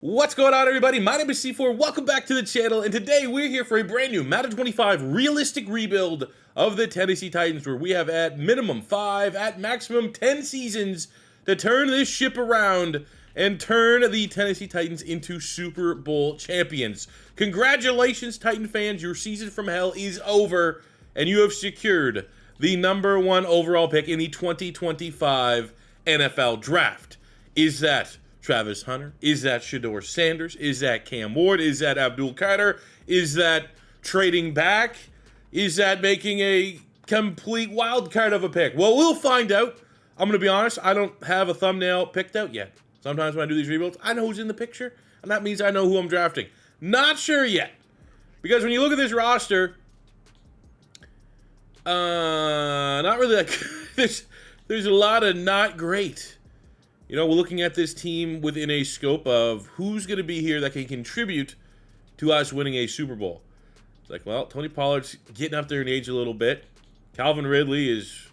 What's going on, everybody? My name is C4. Welcome back to the channel, and today we're here for a brand new Madden 25 realistic rebuild of the Tennessee Titans, where we have at minimum 5, at maximum 10 seasons to turn this ship around and turn the Tennessee Titans into Super Bowl champions. Congratulations, Titan fans. Your season from hell is over, and you have secured the #1 overall pick in the 2025 NFL Draft. Is that Travis Hunter? Is that Shedeur Sanders? Is that Cam Ward? Is that Abdul Carter? Is that trading back? Is that making a complete wild card of a pick? Well, we'll find out. I'm going to be honest, I don't have a thumbnail picked out yet. Sometimes when I do these rebuilds, I know who's in the picture, and that means I know who I'm drafting. Not sure yet. Because when you look at this roster, not really like there's a lot of not great. You know, we're looking at this team within a scope of who's going to be here that can contribute to us winning a Super Bowl. It's like, well, Tony Pollard's getting up there in age a little bit. Calvin Ridley is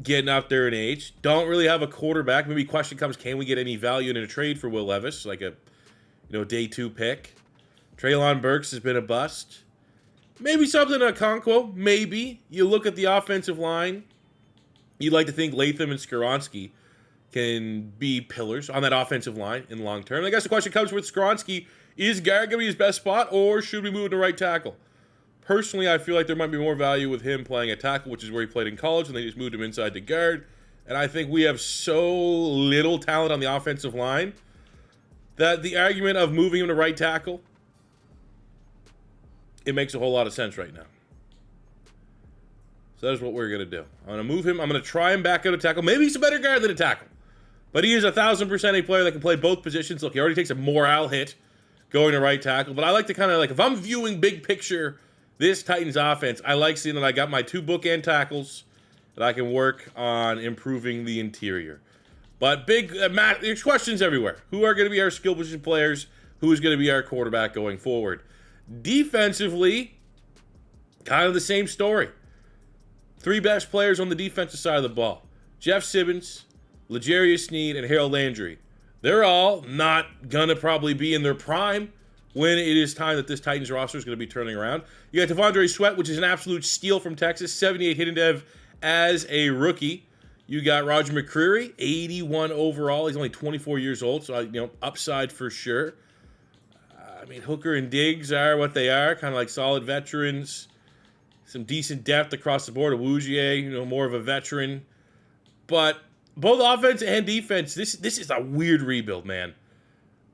getting up there in age. Don't really have a quarterback. Maybe question comes, can we get any value in a trade for Will Levis, like a day 2 pick? Treylon Burks has been a bust. Maybe something on Okonkwo. Maybe. You look at the offensive line. You'd like to think Latham and Skoronski can be pillars on that offensive line in the long term. I guess the question comes with Skoronski, is guard going to be his best spot, or should we move to right tackle? Personally, I feel like there might be more value with him playing at tackle, which is where he played in college, and they just moved him inside to guard. And I think we have so little talent on the offensive line that the argument of moving him to right tackle, it makes a whole lot of sense right now. So that's what we're going to do. I'm going to move him. I'm going to try him back out of tackle. Maybe he's a better guard than a tackle. But he is 1,000% a player that can play both positions. Look, he already takes a morale hit going to right tackle. But I like to kind of like, if I'm viewing big picture this Titans offense, I like seeing that I got my 2 bookend tackles that I can work on improving the interior. But there's questions everywhere. Who are going to be our skill position players? Who is going to be our quarterback going forward? Defensively, kind of the same story. 3 best players on the defensive side of the ball. Jeff Simmons, L'Jarius Sneed, and Harold Landry. They're all not going to probably be in their prime when it is time that this Titans roster is going to be turning around. You got Devondre Sweat, which is an absolute steal from Texas, 78 hidden dev as a rookie. You got Roger McCreary, 81 overall. He's only 24 years old, so upside for sure. Hooker and Diggs are what they are, kind of like solid veterans. Some decent depth across the board. Awuzie, more of a veteran. But both offense and defense, this is a weird rebuild, man.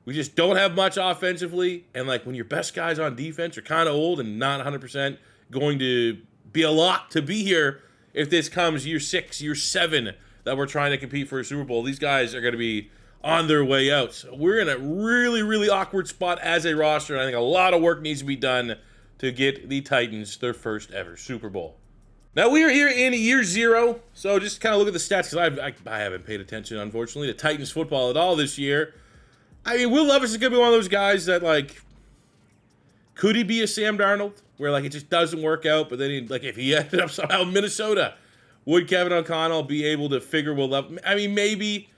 We just don't have much offensively, and when your best guys on defense are kind of old and not 100% going to be a lot to be here if this comes year 6, year 7 that we're trying to compete for a Super Bowl. These guys are going to be on their way out. So we're in a really, really awkward spot as a roster, and I think a lot of work needs to be done to get the Titans their first ever Super Bowl. Now, we are here in year 0, so just kind of look at the stats, because I haven't paid attention, unfortunately, to Titans football at all this year. Will Levis is going to be one of those guys that, could he be a Sam Darnold, where, it just doesn't work out, but then, if he ended up somehow in Minnesota, would Kevin O'Connell be able to figure Will Levis? Maybe,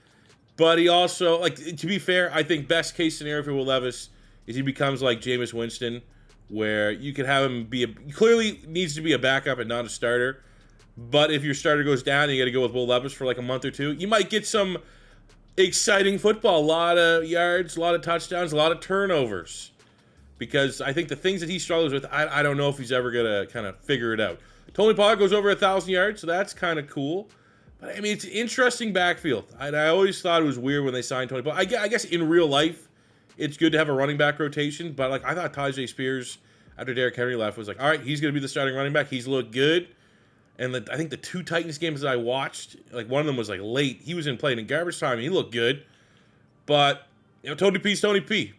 but he also, to be fair, I think best case scenario for Will Levis is he becomes like Jameis Winston, where you can have him clearly needs to be a backup and not a starter. But if your starter goes down and you got to go with Will Levis for a month or 2, you might get some exciting football. A lot of yards, a lot of touchdowns, a lot of turnovers. Because I think the things that he struggles with, I don't know if he's ever going to kind of figure it out. Tony Pollard goes over 1,000 yards, so that's kind of cool. But, it's an interesting backfield. I always thought it was weird when they signed Tony Pollard. I guess in real life, it's good to have a running back rotation, but I thought Tyjae Spears, after Derrick Henry left, was all right, he's going to be the starting running back. He's looked good. And I think the 2 Titans games that I watched, one of them was late. He was playing in garbage time, and he looked good. But, Tony P's Tony P.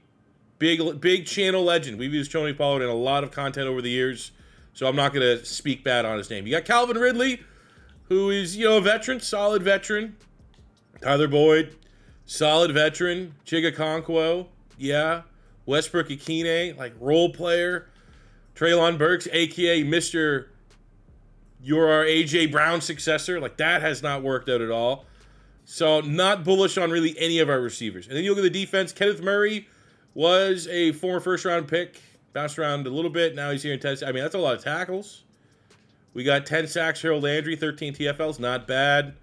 Big channel legend. We've used Tony Pollard in a lot of content over the years, so I'm not going to speak bad on his name. You got Calvin Ridley, who is, a veteran, solid veteran. Tyler Boyd, solid veteran. Chig Okonkwo, yeah. Westbrook Ikine, role player. Treylon Burks, a.k.a. Mr. You're our A.J. Brown successor. That has not worked out at all. So not bullish on really any of our receivers. And then you look at the defense. Kenneth Murray was a former first-round pick. Bounced around a little bit. Now he's here in 10. I mean, that's a lot of tackles. We got 10 sacks, Harold Landry, 13 TFLs. Not bad.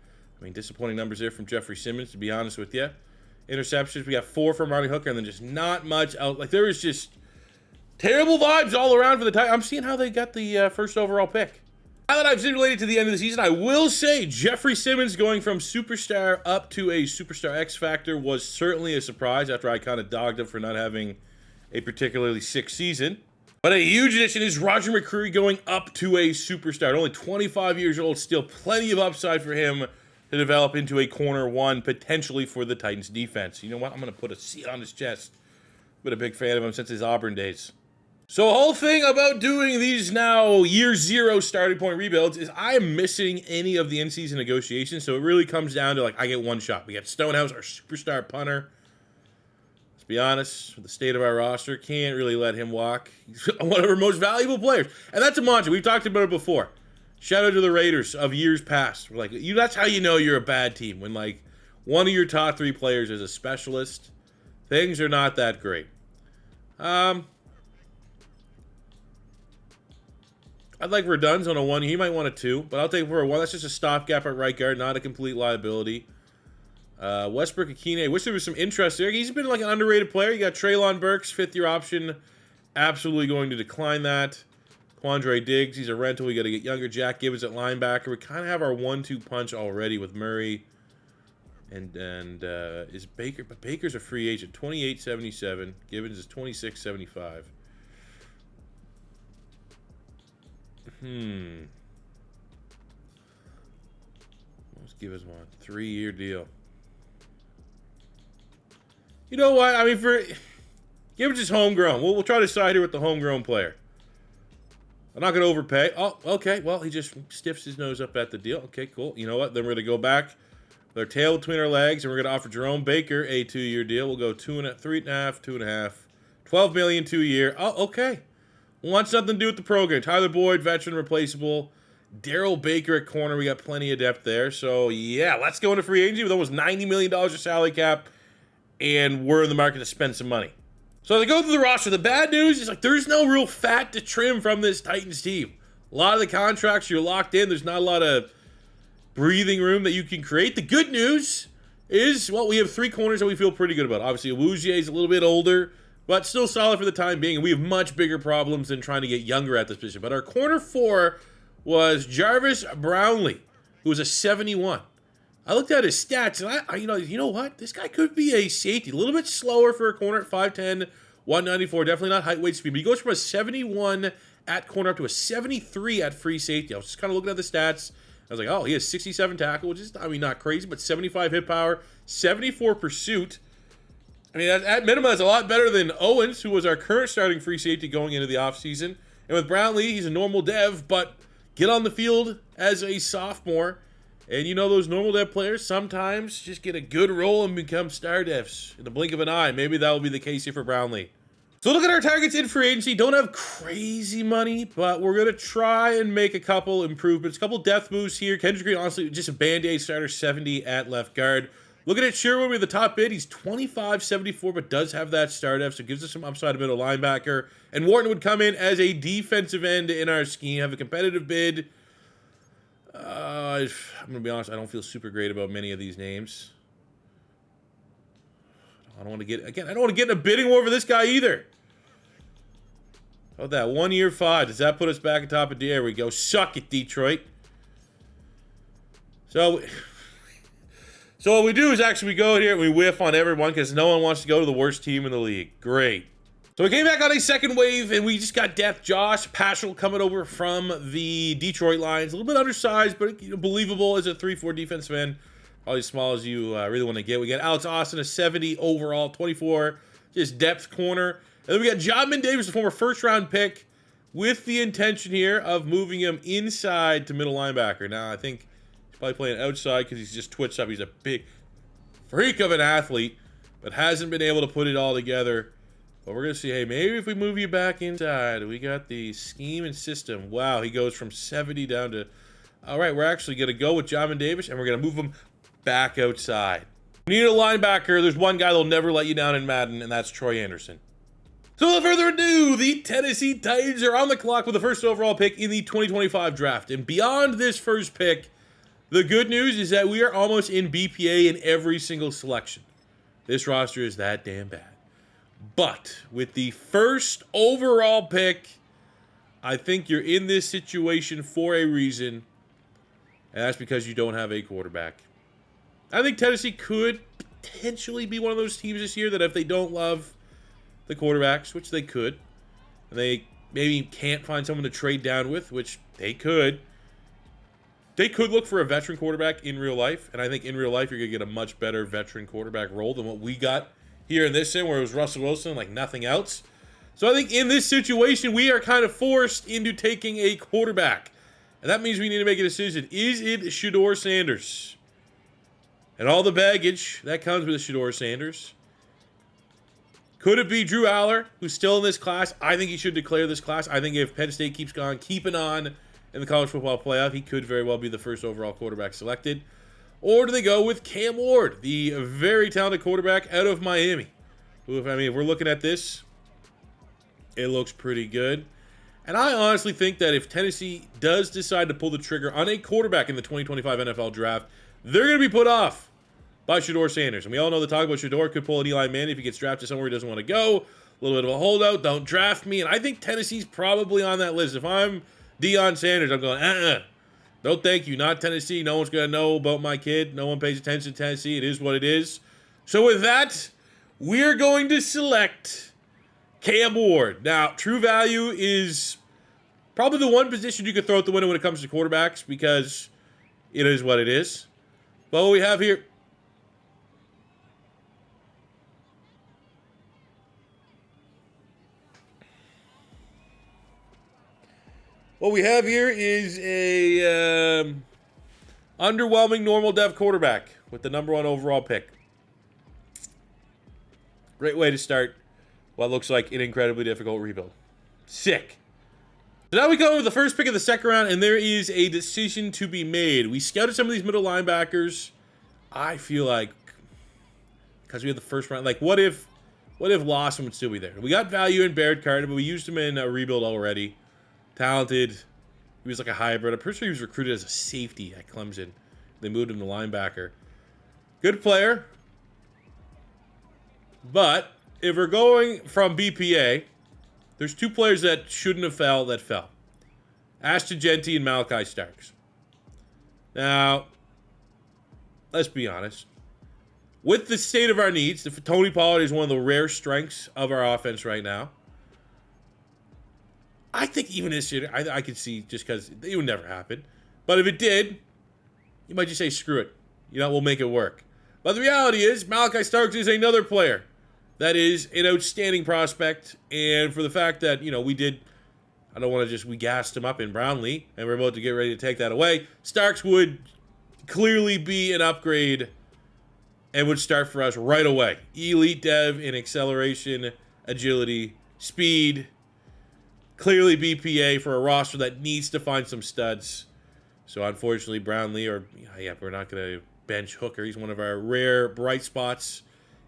I mean, disappointing numbers there from Jeffrey Simmons, to be honest with you. Interceptions, we got 4 from Ronnie Hooker, and then just not much out. Like, there was just terrible vibes all around for the Titans. I'm seeing how they got the first overall pick. Now that I've simulated to the end of the season, I will say Jeffrey Simmons going from superstar up to a superstar X Factor was certainly a surprise after I kind of dogged him for not having a particularly sick season. But a huge addition is Roger McCreary going up to a superstar. At only 25 years old, still plenty of upside for him to develop into a corner one, potentially for the Titans defense. You know what? I'm going to put a C on his chest. Been a big fan of him since his Auburn days. So the whole thing about doing these now year 0 starting point rebuilds is I am missing any of the in-season negotiations. So it really comes down to, like, I get one shot. We got Stonehouse, our superstar punter. Let's be honest, with the state of our roster, can't really let him walk. He's one of our most valuable players. And that's a mantra. We've talked about it before. Shout out to the Raiders of years past. We're like, that's how you know you're a bad team. When, like, one of your top 3 players is a specialist, things are not that great. I'd like Verdun's on a 1. He might want a 2, but I'll take him for a 1. That's just a stopgap at right guard, not a complete liability. Westbrook Akine. I wish there was some interest there. He's been like an underrated player. You got Treylon Burks, 5th-year option. Absolutely going to decline that. Quandre Diggs, he's a rental. We got to get younger. Jack Gibbons at linebacker. We kind of have our 1-2 punch already with Murray. And is Baker, but Baker's a free agent. 28.77. Gibbons is 26.75. Let's give us one 3-year deal. You know what? I mean, Gibbons is homegrown. We'll try to side here with the homegrown player. I'm not going to overpay. Oh, okay. Well, he just stiffs his nose up at the deal. Okay, cool. You know what? Then we're going to go back with our tail between our legs, and we're going to offer Jerome Baker a 2-year deal. We'll go 3.5, 2.5, $12 million 2-year. Oh, okay. Wants something to do with the program. Tyler Boyd, veteran, replaceable. Daryl Baker at corner. We got plenty of depth there. So, yeah, let's go into free agency with almost $90 million of salary cap, and we're in the market to spend some money. So, as I go through the roster, the bad news is, like, there's no real fat to trim from this Titans team. A lot of the contracts, you're locked in. There's not a lot of breathing room that you can create. The good news is, well, we have 3 corners that we feel pretty good about. Obviously, Awuzie is a little bit older, but still solid for the time being, and we have much bigger problems than trying to get younger at this position. But our corner 4 was Jarvis Brownlee, who was a 71. I looked at his stats, and I you know what? This guy could be a safety. A little bit slower for a corner at 5'10", 194. Definitely not height, weight, speed. But he goes from a 71 at corner up to a 73 at free safety. I was just kind of looking at the stats. I was like, oh, he has 67 tackle, which is, I mean, not crazy, but 75 hit power, 74 pursuit. I mean, at minimum, that's a lot better than Owens, who was our current starting free safety going into the offseason. And with Brownlee, he's a normal dev, but get on the field as a sophomore. And you know those normal dev players sometimes just get a good role and become star devs in the blink of an eye. Maybe that will be the case here for Brownlee. So look at our targets in free agency. Don't have crazy money, but we're going to try and make a couple improvements. A couple depth moves here. Kendrick Green, honestly, just a Band-Aid starter, 70 at left guard. Looking at Sherwood with the top bid, he's 25.74, but does have that star depth, so gives us some upside at middle linebacker. And Wharton would come in as a defensive end in our scheme, have a competitive bid. I'm going to be honest, I don't feel super great about many of these names. I don't want to get in a bidding war for this guy either. Oh, that 1 year 5. Does that put us back at top of the? There we go. Suck it, Detroit. So what we do is actually we go here and we whiff on everyone because no one wants to go to the worst team in the league. Great. So we came back on a second wave and we just got depth. Josh Paschal coming over from the Detroit Lions. A little bit undersized, but believable as a 3-4 defensive end. Probably as small as you really want to get. We got Alex Austin, a 70 overall, 24, just depth corner. And then we got Jodman Davis, a former first-round pick, with the intention here of moving him inside to middle linebacker. Now, I think he's probably playing outside because he's just twitched up. He's a big freak of an athlete, but hasn't been able to put it all together. But we're going to see, hey, maybe if we move you back inside, we got the scheme and system. Wow, he goes from 70 down to... All right, we're actually going to go with Jodman Davis, and we're going to move him back outside. We need a linebacker. There's one guy that'll never let you down in Madden, and that's Troy Anderson. So without further ado, the Tennessee Titans are on the clock with the first overall pick in the 2025 draft. And beyond this first pick, the good news is that we are almost in BPA in every single selection. This roster is that damn bad. But with the first overall pick, I think you're in this situation for a reason, and that's because you don't have a quarterback. I think Tennessee could potentially be one of those teams this year that if they don't love the quarterbacks, which they could, and they maybe can't find someone to trade down with, which they could look for a veteran quarterback in real life, and I think in real life you're going to get a much better veteran quarterback role than what we got here in this sim, where it was Russell Wilson like nothing else. So I think in this situation, we are kind of forced into taking a quarterback. And that means we need to make a decision. Is it Shedeur Sanders? And all the baggage that comes with Shedeur Sanders. Could it be Drew Aller, who's still in this class? I think he should declare this class. I think if Penn State keeps keeping on in the college football playoff, he could very well be the first overall quarterback selected. Or do they go with Cam Ward, the very talented quarterback out of Miami? Who, if we're looking at this, it looks pretty good. And I honestly think that if Tennessee does decide to pull the trigger on a quarterback in the 2025 NFL draft, they're going to be put off by Shedeur Sanders. And we all know the talk about Shedeur could pull an Eli Manning if he gets drafted somewhere he doesn't want to go. A little bit of a holdout, don't draft me. And I think Tennessee's probably on that list. If I'm Deion Sanders, I'm going, no thank you, not Tennessee. No one's going to know about my kid. No one pays attention to Tennessee. It is what it is. So with that, we're going to select Cam Ward. Now, true value is probably the one position you could throw out the window when it comes to quarterbacks because it is what it is. But what we have here... What we have here is a underwhelming normal dev quarterback with the #1 overall pick. Great way to start what looks like an incredibly difficult rebuild. Sick. So now we go with the first pick of the second round, and there is a decision to be made. We scouted some of these middle linebackers. I feel like, because we had the first round, like what if Lawson would still be there? We got value in Barrett Carter, but we used him in a rebuild already. Talented. He was like a hybrid. I'm pretty sure he was recruited as a safety at Clemson. They moved him to linebacker. Good player. But if we're going from BPA, there's two players that shouldn't have fell that fell. Ashton Jeanty and Malachi Starks. Now, let's be honest. With the state of our needs, Tony Pollard is one of the rare strengths of our offense right now. I think even this year, I could see, just because it would never happen. But if it did, you might just say, screw it. We'll make it work. But the reality is, Malachi Starks is another player that is an outstanding prospect. And for the fact that, we gassed him up in Brownlee, and we're about to get ready to take that away. Starks would clearly be an upgrade and would start for us right away. Elite dev in acceleration, agility, speed. Clearly BPA for a roster that needs to find some studs. So unfortunately, Brownlee, we're not going to bench Hooker. He's one of our rare bright spots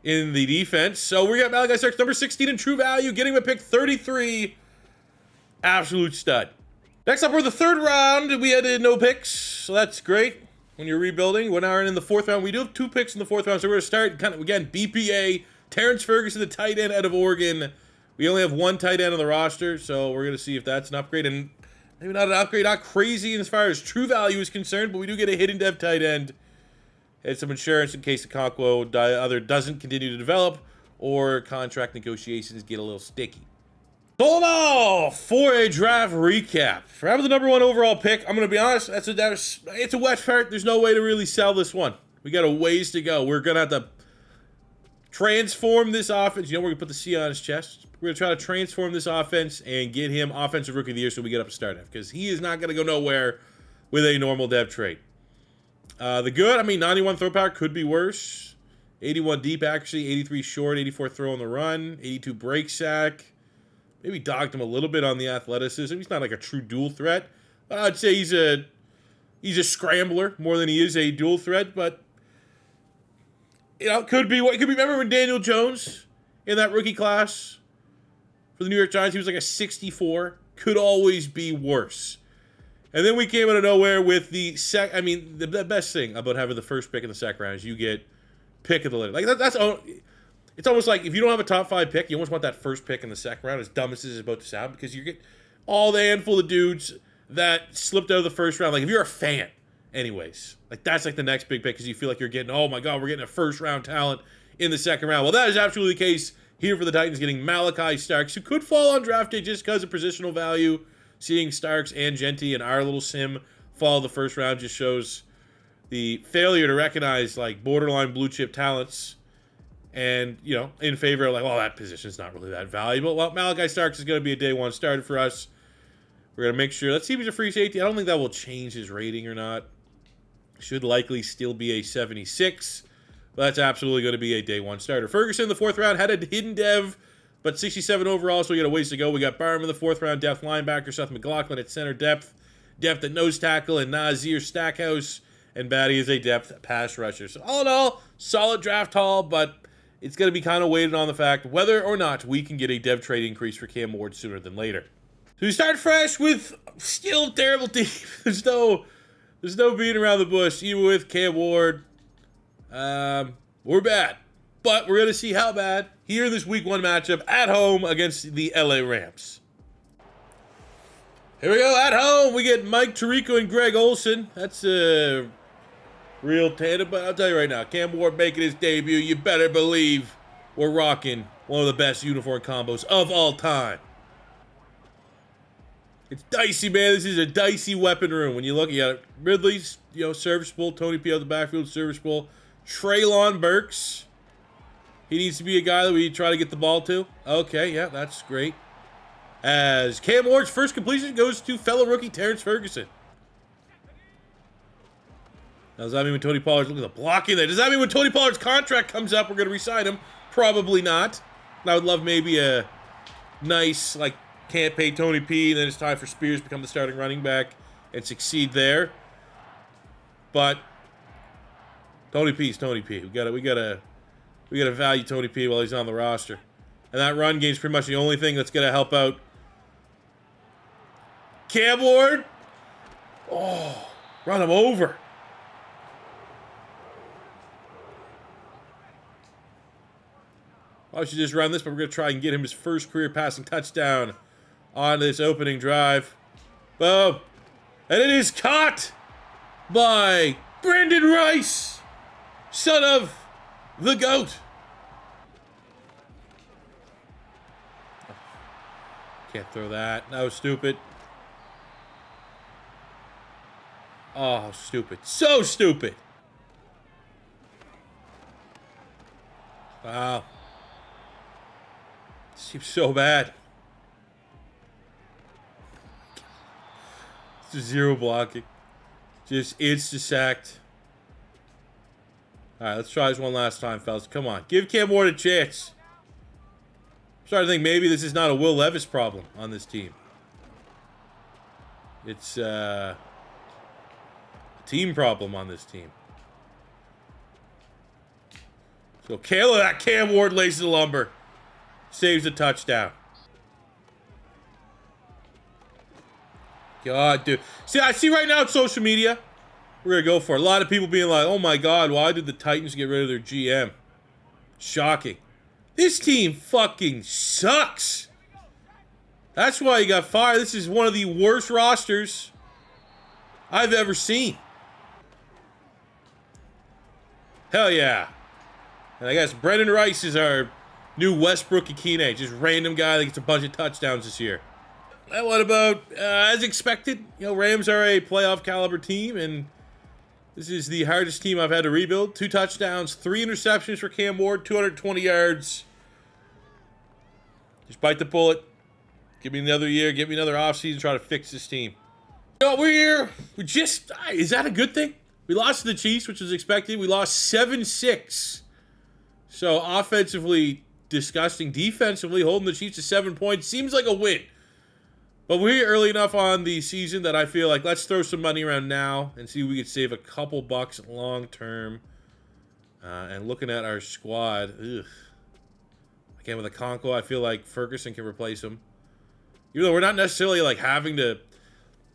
in the defense. So we got Malachi Starks, number 16 in true value, getting him at pick 33. Absolute stud. Next up, we're the third round. We had no picks, so that's great when you're rebuilding. We're now in the fourth round. We do have 2 picks in the fourth round, so we're going to start kind of, again, BPA. Terrence Ferguson, the tight end out of Oregon. We only have 1 tight end on the roster, so we're going to see if that's an upgrade. And maybe not an upgrade, not crazy as far as true value is concerned, but we do get a hidden dev tight end and some insurance in case the Conquo either doesn't continue to develop or contract negotiations get a little sticky. Sold off for a draft recap. For having the #1 overall pick, I'm going to be honest, it's a wet fart. There's no way to really sell this one. We got a ways to go. We're going to have to transform this offense. We're going to put the C on his chest. We're going to try to transform this offense and get him Offensive Rookie of the Year so we get up to start at, because he is not going to go nowhere with a normal dev trade. The good, 91 throw power could be worse. 81 deep accuracy, 83 short, 84 throw on the run, 82 break sack. Maybe dogged him a little bit on the athleticism. He's not like a true dual threat. But I'd say he's a scrambler more than he is a dual threat. But You know, could be what could be. Remember when Daniel Jones in that rookie class for the New York Giants, he was like a 64. Could always be worse. And then we came out of nowhere with the the best thing about having the first pick in the second round is you get pick of the litter. Like it's almost like if you don't have a top 5 pick, you almost want that first pick in the second round, as dumb as this is about to sound, because you get all the handful of dudes that slipped out of the first round. Like if you're a fan, anyways, like that's like the next big pick because you feel like you're getting, oh my God, we're getting a first round talent in the second round. Well, that is absolutely the case here for the Titans, getting Malachi Starks, who could fall on draft day just because of positional value. Seeing Starks and Genty and our little sim fall the first round just shows the failure to recognize like borderline blue chip talents, and you know, in favor of like, well, that position's not really that valuable. Well, Malachi Starks is going to be a day 1 starter for us. We're going to make sure. Let's see if he's a free safety. I don't think that will change his rating or not. Should likely still be a 76. But that's absolutely going to be a day 1 starter. Ferguson in the 4th round had a hidden dev, but 67 overall, so we got a ways to go. We got Barham in the 4th round, depth linebacker, Seth McLaughlin at center depth at nose tackle, and Nazir Stackhouse, and Batty is a depth pass rusher. So all in all, solid draft haul, but it's going to be kind of weighted on the fact whether or not we can get a dev trade increase for Cam Ward sooner than later. So we start fresh with still terrible team. There's no beating around the bush, even with Cam Ward. We're bad. But we're going to see how bad here in this week 1 matchup at home against the LA Rams. Here we go, at home. We get Mike Tirico and Greg Olsen. That's a real tandem, but I'll tell you right now, Cam Ward making his debut. You better believe we're rocking one of the best uniform combos of all time. It's dicey, man. This is a dicey weapon room. When you look, you got Ridley's, serviceable. Tony P out the backfield, serviceable. Treylon Burks. He needs to be a guy that we try to get the ball to. Okay, yeah, that's great. As Cam Ward's first completion goes to fellow rookie Terrence Ferguson. Now, does that mean when Tony Pollard's looking at the blocking there? Does that mean when Tony Pollard's contract comes up, we're going to re-sign him? Probably not. And I would love maybe a nice, like, can't pay Tony P, and then it's time for Spears to become the starting running back and succeed there. But Tony P's Tony P. We gotta value Tony P while he's on the roster. And that run game's pretty much the only thing that's gonna help out Cam Ward. Oh, run him over. I should just run this, but we're gonna try and get him his first career passing touchdown on this opening drive. Boom. And it is caught by Brandon Rice, son of the GOAT. Can't throw that. That was stupid. Oh, stupid. So stupid. Wow. Seems so bad. Just 0 blocking. Just insta-sacked. All right, let's try this one last time, fellas. Come on. Give Cam Ward a chance. I'm starting to think maybe this is not a Will Levis problem on this team. It's a team problem on this team. So that Cam Ward lays the lumber. Saves a touchdown. God, dude. I see right now on social media, we're going to go for it. A lot of people being like, oh my God, why did the Titans get rid of their GM? Shocking. This team fucking sucks. That's why he got fired. This is one of the worst rosters I've ever seen. Hell yeah. And I guess Brendan Rice is our new Westbrook Akine, just random guy that gets a bunch of touchdowns this year. And what about, as expected, Rams are a playoff caliber team, and this is the hardest team I've had to rebuild. 2 touchdowns, 3 interceptions for Cam Ward, 220 yards. Just bite the bullet. Give me another year, give me another offseason, try to fix this team. We're here. Is that a good thing? We lost to the Chiefs, which was expected. We lost 7-6. So offensively, disgusting. Defensively, holding the Chiefs to 7 points seems like a win. But we're here early enough on the season that I feel like let's throw some money around now and see if we can save a couple bucks long term. And looking at our squad, ugh. Again, with a Conco, I feel like Ferguson can replace him. Even though we're not necessarily like having to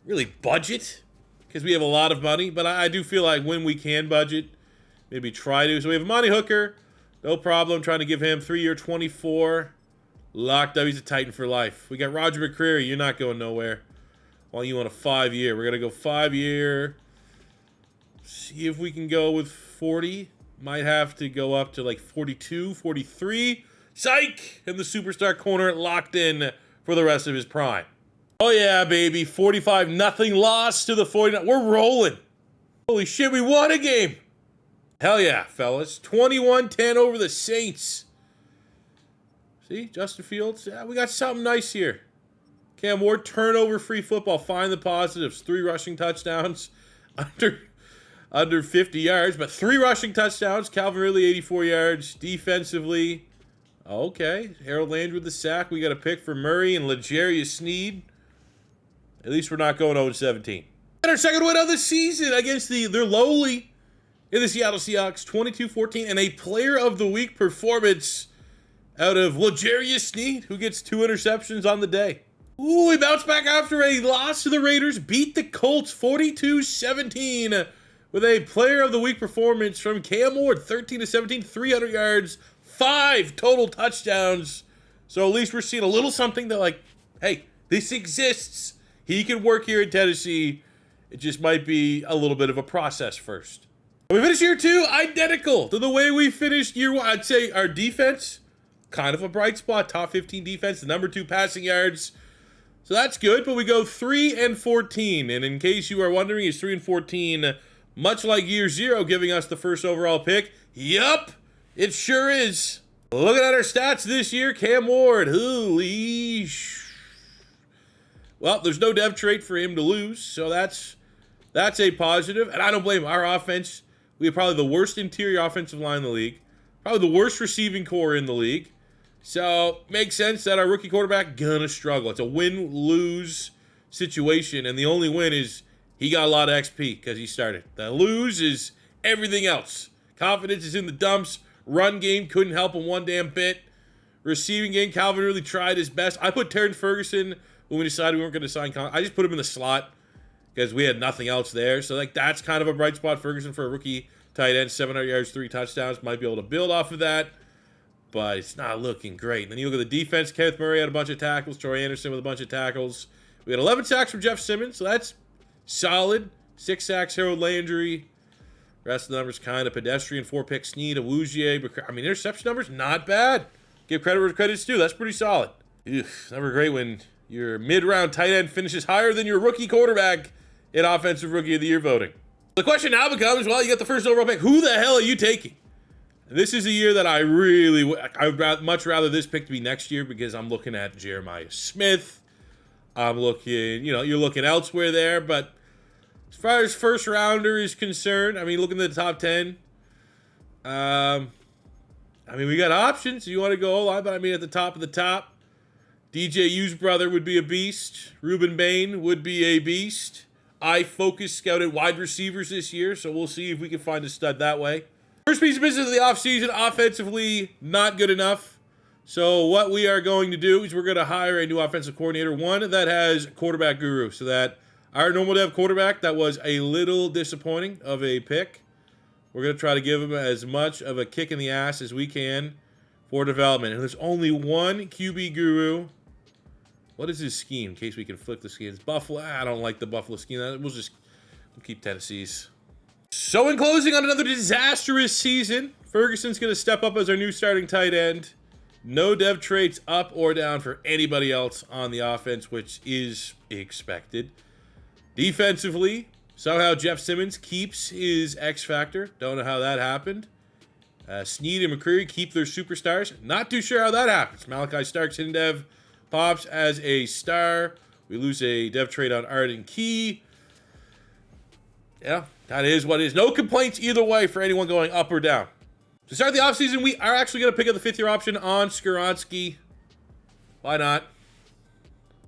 really budget because we have a lot of money, but I do feel like when we can budget, maybe try to. So we have Monty Hooker, no problem. Trying to give him 3-year 24. Locked up, he's a Titan for life. We got Roger McCreary, you're not going nowhere. While you want a 5-year. We're going to go 5-year. See if we can go with 40. Might have to go up to like 42, 43. Psych! And the superstar corner locked in for the rest of his prime. Oh yeah, baby. 45-0 loss to the 49. We're rolling. Holy shit, we won a game. Hell yeah, fellas. 21-10 over the Saints. See, Justin Fields. Yeah, we got something nice here. Cam Ward, turnover-free football. Find the positives. 3 rushing touchdowns. Under 50 yards, but 3 rushing touchdowns. Calvin Ridley, 84 yards. Defensively, okay. Harold Landry with the sack. We got a pick for Murray and L'Jarius Sneed. At least we're not going 0-17. And our second win of the season against they're lowly in the Seattle Seahawks, 22-14, and a player of the week performance out of L'Jarius Sneed, who gets 2 interceptions on the day. Ooh, we bounced back after a loss to the Raiders, beat the Colts 42-17 with a player of the week performance from Cam Ward, 13-17, 300 yards, 5 total touchdowns. So at least we're seeing a little something that, like, hey, this exists. He can work here in Tennessee. It just might be a little bit of a process first. We finished year 2 identical to the way we finished year 1. I'd say our defense, kind of a bright spot, top 15 defense, the number 2 passing yards. So that's good, but we go 3-14. And in case you are wondering, is 3-14 much like year 0 giving us the first overall pick? Yup, it sure is. Looking at our stats this year, Cam Ward, holy well, there's no dev trait for him to lose, so that's a positive. And I don't blame him. Our offense, we have probably the worst interior offensive line in the league, probably the worst receiving core in the league. So, makes sense that our rookie quarterback gonna struggle. It's a win-lose situation, and the only win is he got a lot of XP because he started. The lose is everything else. Confidence is in the dumps. Run game couldn't help him one damn bit. Receiving game, Calvin really tried his best. I put Terrence Ferguson when we decided we weren't going to sign. I just put him in the slot because we had nothing else there. So, like, that's kind of a bright spot. Ferguson for a rookie tight end, 700 yards, 3 touchdowns. Might be able to build off of that, but it's not looking great. And then you look at the defense. Kenneth Murray had a bunch of tackles. Troy Anderson with a bunch of tackles. We had 11 sacks from Jeff Simmons, so that's solid. 6 sacks, Harold Landry. Rest of the numbers kind of pedestrian. 4 picks, Sneed, Awuzie. I mean, interception numbers, not bad. Give credit where credit's due. That's pretty solid. Never great when your mid-round tight end finishes higher than your rookie quarterback in Offensive Rookie of the Year voting. The question now becomes, well, you got the first overall pick. Who the hell are you taking? And this is a year that I would much rather this pick to be next year because I'm looking at Jeremiah Smith. I'm looking, you're looking elsewhere there, but as far as first rounder is concerned, I mean, looking at the top 10, we got options. You want to go O-line, but I mean, at the top of the top, DJ U's brother would be a beast. Ruben Bain would be a beast. I scouted wide receivers this year, so we'll see if we can find a stud that way. First piece of business of the offseason, offensively, not good enough. So what we are going to do is we're going to hire a new offensive coordinator, one that has quarterback guru, so that our normal dev quarterback that was a little disappointing of a pick, we're going to try to give him as much of a kick in the ass as we can for development. And there's only one QB guru. What is his scheme? In case we can flip the schemes. Buffalo. I don't like the Buffalo scheme. We'll keep Tennessee's. So in closing on another disastrous season, Ferguson's going to step up as our new starting tight end. No dev traits up or down for anybody else on the offense, which is expected. Defensively, somehow Jeff Simmons keeps his X factor. Don't know how that happened. Sneed and McCreary keep their superstars. Not too sure how that happens. Malachi Starks in dev pops as a star. We lose a dev trait on Arden Key. Yeah, that is what it is. No complaints either way for anyone going up or down. To start the offseason, we are actually going to pick up the 5th-year option on Skoronski. Why not?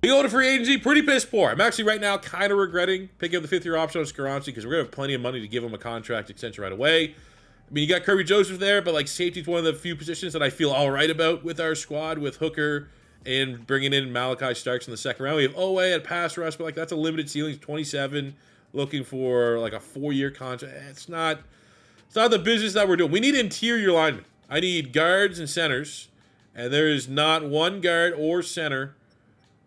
We go to free agency, pretty piss poor. I'm actually right now kind of regretting picking up the 5th-year option on Skoronski because we're going to have plenty of money to give him a contract extension right away. I mean, you got Kirby Joseph there, but like safety's one of the few positions that I feel all right about with our squad, with Hooker and bringing in Malachi Starks in the second round. We have Owe at pass rush, but like that's a limited ceiling, 27, looking for like a 4-year contract. It's not the business that we're doing. We need interior linemen. I need guards and centers, and there is not one guard or center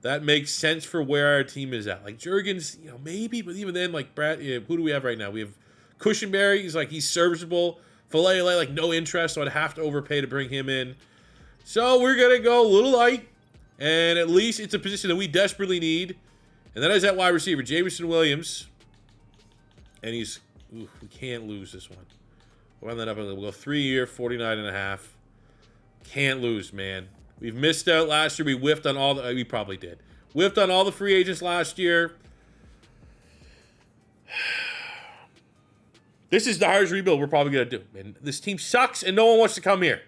that makes sense for where our team is at. Like Jurgens, maybe, but even then, like Brad, who do we have right now? We have Cushenberry. He's serviceable. Falele, like no interest, so I'd have to overpay to bring him in. So we're gonna go a little light, and at least it's a position that we desperately need, and that is that wide receiver, Jameson Williams. And we can't lose this one. We'll run that up. We'll go 3-year, 49.5. Can't lose, man. We've missed out last year. We whiffed on all the. We probably did. Whiffed on all the free agents last year. This is the hardest rebuild we're probably going to do. And this team sucks, and no one wants to come here.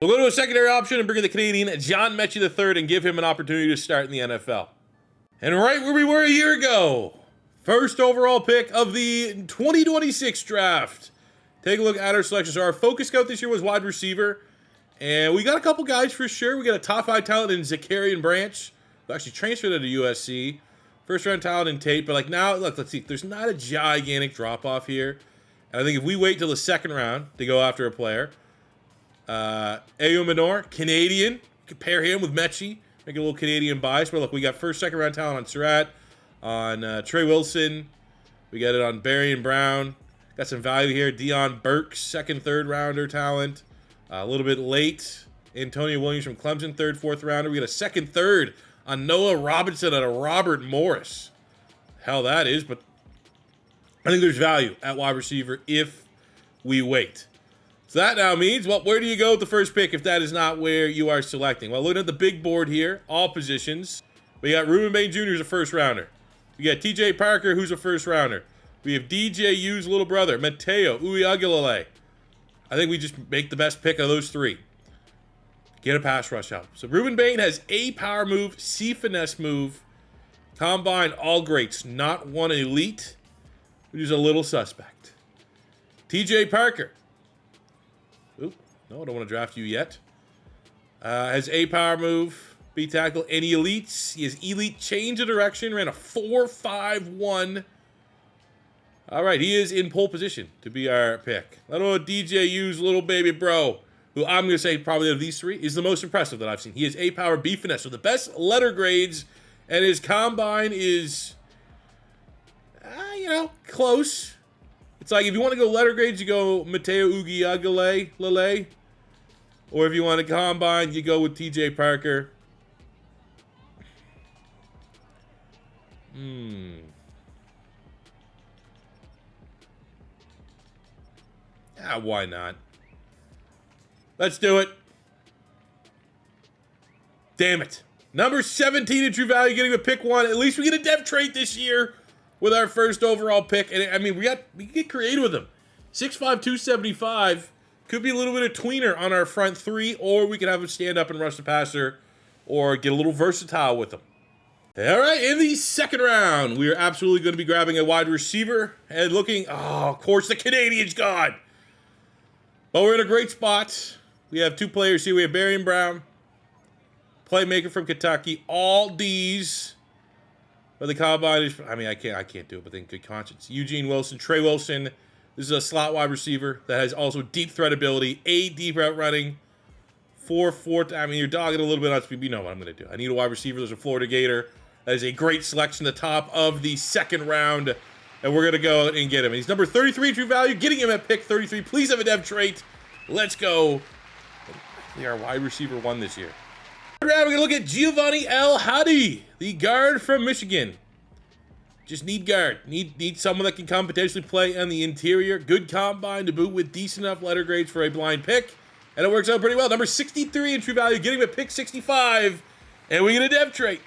We'll go to a secondary option and bring in the Canadian, John Mechie III, and give him an opportunity to start in the NFL. And right where we were a year ago, first overall pick of the 2026 draft. Take a look at our selections. So our focus scout this year was wide receiver. And we got a couple guys for sure. We got a top 5 talent in Zakarian Branch, who actually transferred to USC. First round talent in Tate. But like now, look, let's see. There's not a gigantic drop off here. And I think if we wait till the second round to go after a player, Ayo Minor, Canadian, compare him with Mechie, make a little Canadian bias. But look, we got first, second round talent on Surratt, on Trey Wilson. We got it on Barry and Brown. Got some value here. Dion Burks, second, third rounder talent. A little bit late, Antonio Williams from Clemson, third, fourth rounder. We got a second, third on Noah Robinson and a Robert Morris. Hell, that is, but I think there's value at wide receiver if we wait. So that now means, well, where do you go with the first pick if that is not where you are selecting? Well, looking at the big board here, all positions, we got Ruben Bain Jr. who's a first rounder. We got TJ Parker, who's a first rounder. We have DJU's little brother, Mateo Uiagalelei. I think we just make the best pick of those 3. Get a pass rush out. So Ruben Bain has A power move, C finesse move, combine all greats, not one elite, which is a little suspect. TJ Parker. Oop, no, I don't want to draft you yet. Has A power move, B tackle, any elites. He has elite change of direction, ran a 4.51. All right, he is in pole position to be our pick. Little DJU's little baby bro, who I'm going to say probably of these 3 is the most impressive that I've seen. He has A power, B finesse, so the best letter grades, and his combine is, close. It's like if you want to go letter grades, you go Mateo Uiagalelei, or if you want to combine, you go with TJ Parker. Why not? Let's do it. Damn it. Number 17 in true value, getting a pick 1. At least we get a dev trait this year with our first overall pick. And I mean, we can get creative with him. 6'5", 275. Could be a little bit of tweener on our front 3, or we could have him stand up and rush the passer, or get a little versatile with him. All right, in the second round, we are absolutely going to be grabbing a wide receiver and looking, of course, the Canadian's gone. But we're in a great spot. We have 2 players here. We have Barry and Brown, playmaker from Kentucky, all D's. But the combine is, I can't do it, but in good conscience. Eugene Wilson, Trey Wilson. This is a slot wide receiver that has also deep threat ability, 8 deep route running, 4.4. You're dogging a little bit on speed. You know what I'm going to do. I need a wide receiver. There's a Florida Gator. That is a great selection at the top of the second round. And we're going to go and get him. And he's number 33 true value, getting him at pick 33. Please have a dev trait. Let's go. We are wide receiver 1 this year. We're going to look at Giovanni El Hadi, the guard from Michigan. Just need guard. Need someone that can come potentially play on the interior. Good combine to boot with decent enough letter grades for a blind pick. And it works out pretty well. Number 63 in true value, getting him at pick 65. And we get a dev trait.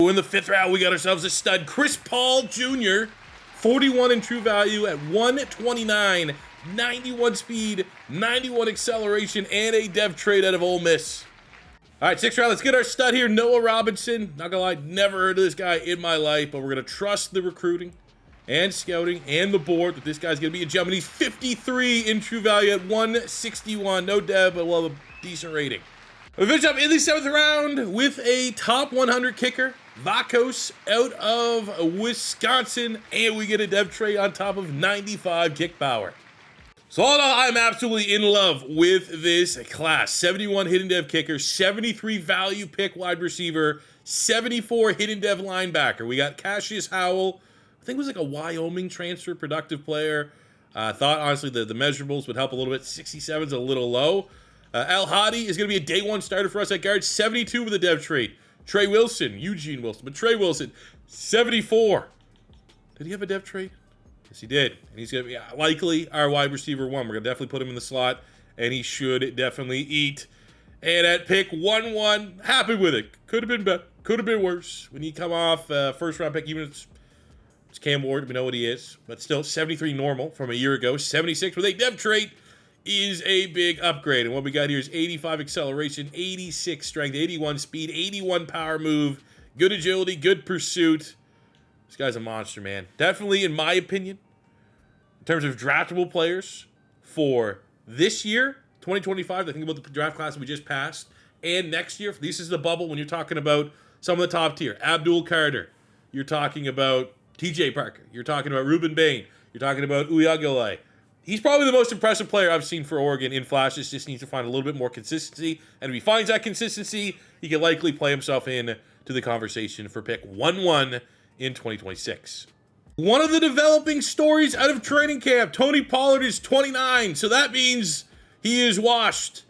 In the 5th round, we got ourselves a stud, Chris Paul Jr., 41 in true value at 129, 91 speed, 91 acceleration, and a dev trade out of Ole Miss. All right, 6th round, let's get our stud here, Noah Robinson. Not gonna lie, never heard of this guy in my life, but we're gonna trust the recruiting. and scouting and the board that this guy's going to be a gem. And he's 53 in true value at 161. No dev, but we'll have a decent rating. We finish up in the 7th round with a top 100 kicker, Vakos out of Wisconsin, and we get a dev trade on top of 95 kick power. So all in all, I'm absolutely in love with this class. 71 hidden dev kicker, 73 value pick wide receiver, 74 hidden dev linebacker. We got Cassius Howell, I think it was like a Wyoming transfer, productive player. Thought, honestly, the measurables would help a little bit. 67's a little low. Al Hadi is going to be a day one starter for us at guard. 72 with a dev trade. Trey Wilson, Eugene Wilson, but Trey Wilson, 74. Did he have a dev trade? Yes, he did. And he's going to be likely our wide receiver one. We're going to definitely put him in the slot, and he should definitely eat. And at pick 1-1, happy with it. Could have been better. Could have been worse. When you come off first round pick, even if it's Cam Ward, we know what he is. But still, 73 normal from a year ago. 76 with a dev trait is a big upgrade. And what we got here is 85 acceleration, 86 strength, 81 speed, 81 power move, good agility, good pursuit. This guy's a monster, man. Definitely, in my opinion, in terms of draftable players for this year, 2025, I think about the draft class we just passed, and next year, this is the bubble when you're talking about some of the top tier. Abdul Carter. You're talking about TJ Parker. You're talking about Ruben Bain. You're talking about Uyagale. He's probably the most impressive player I've seen for Oregon in flashes. Just needs to find a little bit more consistency. And if he finds that consistency, he can likely play himself in to the conversation for pick 1-1 in 2026. One of the developing stories out of training camp, Tony Pollard is 29. So that means he is washed,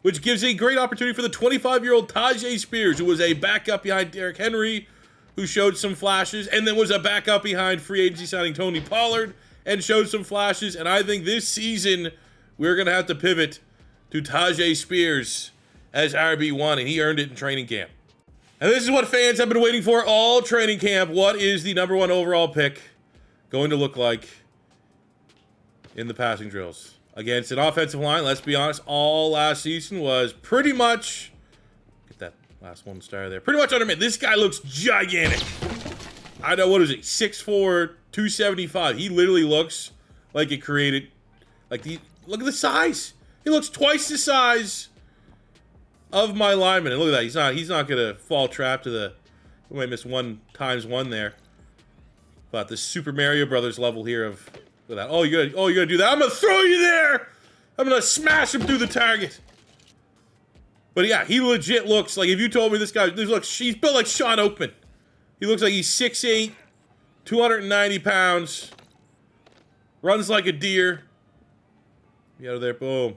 which gives a great opportunity for the 25-year-old Tajay Spears, who was a backup behind Derrick Henry, who showed some flashes, and then was a backup behind free agency signing Tony Pollard, and showed some flashes. And I think this season, we're going to have to pivot to Tajay Spears as RB1, and he earned it in training camp. And this is what fans have been waiting for all training camp. What is the number one overall pick going to look like in the passing drills? Against an offensive line, let's be honest, all last season was pretty much, get that last one star there, pretty much under mid. This guy looks gigantic. I know, what is he, 6'4", 275. He literally looks like it created, like look at the size. He looks twice the size of my lineman. And look at that, he's not gonna fall trap to the, we might miss 1x1 there. But the Super Mario Brothers level here of, look at that. Oh, you're gonna do that. I'm gonna throw you there. I'm gonna smash him through the target. But yeah, he legit looks like, if you told me this guy, he's built like Sean Oakman. He looks like he's 6'8", 290 pounds, runs like a deer. Get out of there, boom.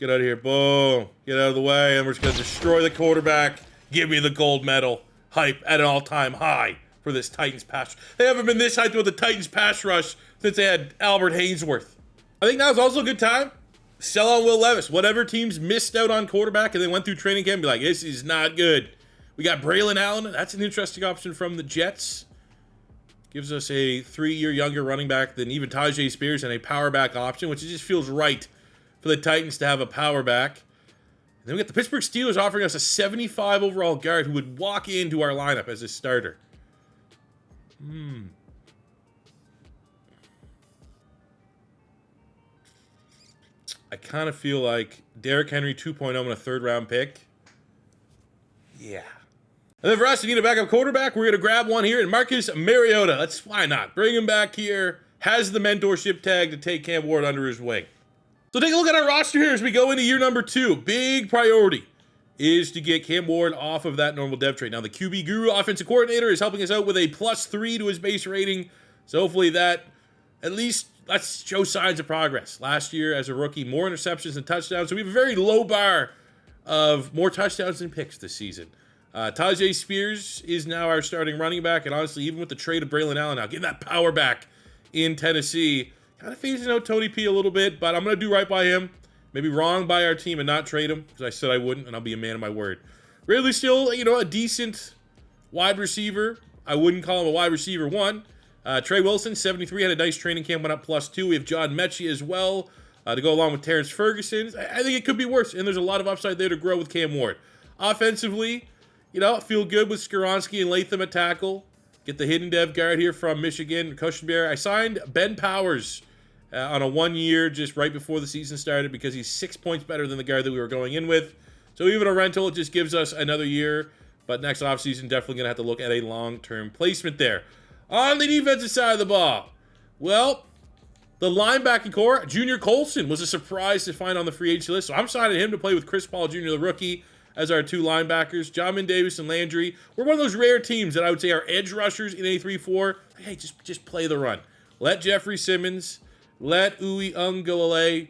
Get out of here, boom. Get out of the way, and we're just gonna destroy the quarterback. Give me the gold medal. Hype at an all-time high for this Titans pass. They haven't been this hyped with the Titans pass rush since they had Albert Haynesworth. I think now's also a good time. Sell on Will Levis. Whatever teams missed out on quarterback and they went through training camp and be like, this is not good. We got Braylon Allen. That's an interesting option from the Jets. Gives us a 3-year younger running back than even Tajay Spears and a power back option, which just feels right for the Titans to have a power back. And then we got the Pittsburgh Steelers offering us a 75 overall guard who would walk into our lineup as a starter. I kind of feel like Derrick Henry 2.0 and a 3rd round pick. Yeah. And then for us, you need a backup quarterback. We're going to grab one here, and Marcus Mariota. Why not? Bring him back here. Has the mentorship tag to take Cam Ward under his wing. So take a look at our roster here as we go into year number 2. Big priority is to get Cam Ward off of that normal dev trait. Now, the QB Guru offensive coordinator is helping us out with a +3 to his base rating. So hopefully that, at least, let's show signs of progress. Last year, as a rookie, more interceptions than touchdowns. So we have a very low bar of more touchdowns than picks this season. Tajay Spears is now our starting running back, and honestly, even with the trade of Braylon Allen now, getting that power back in Tennessee, kind of phasing out Tony P a little bit, but I'm going to do right by him. Maybe wrong by our team and not trade him, because I said I wouldn't, and I'll be a man of my word. Really still, a decent wide receiver. I wouldn't call him a wide receiver 1. Trey Wilson, 73, had a nice training camp, went up +2. We have John Mechie as well to go along with Terrence Ferguson. I think it could be worse, and there's a lot of upside there to grow with Cam Ward. Offensively, I feel good with Skoronski and Latham at tackle. Get the hidden dev guard here from Michigan, Cushenberry. I signed Ben Powers on a 1 year just right before the season started because he's 6 points better than the guard that we were going in with. So even a rental, it just gives us another year. But next offseason, definitely going to have to look at a long-term placement there. On the defensive side of the ball, well, the linebacking core, Junior Colson was a surprise to find on the free agency list. So I'm signing him to play with Chris Paul Jr., the rookie, as our 2 linebackers. Jamin Davis and Landry. We're one of those rare teams that I would say are edge rushers in a 3-4. Hey, just play the run. Let Jeffrey Simmons, let Uwe Ungalale,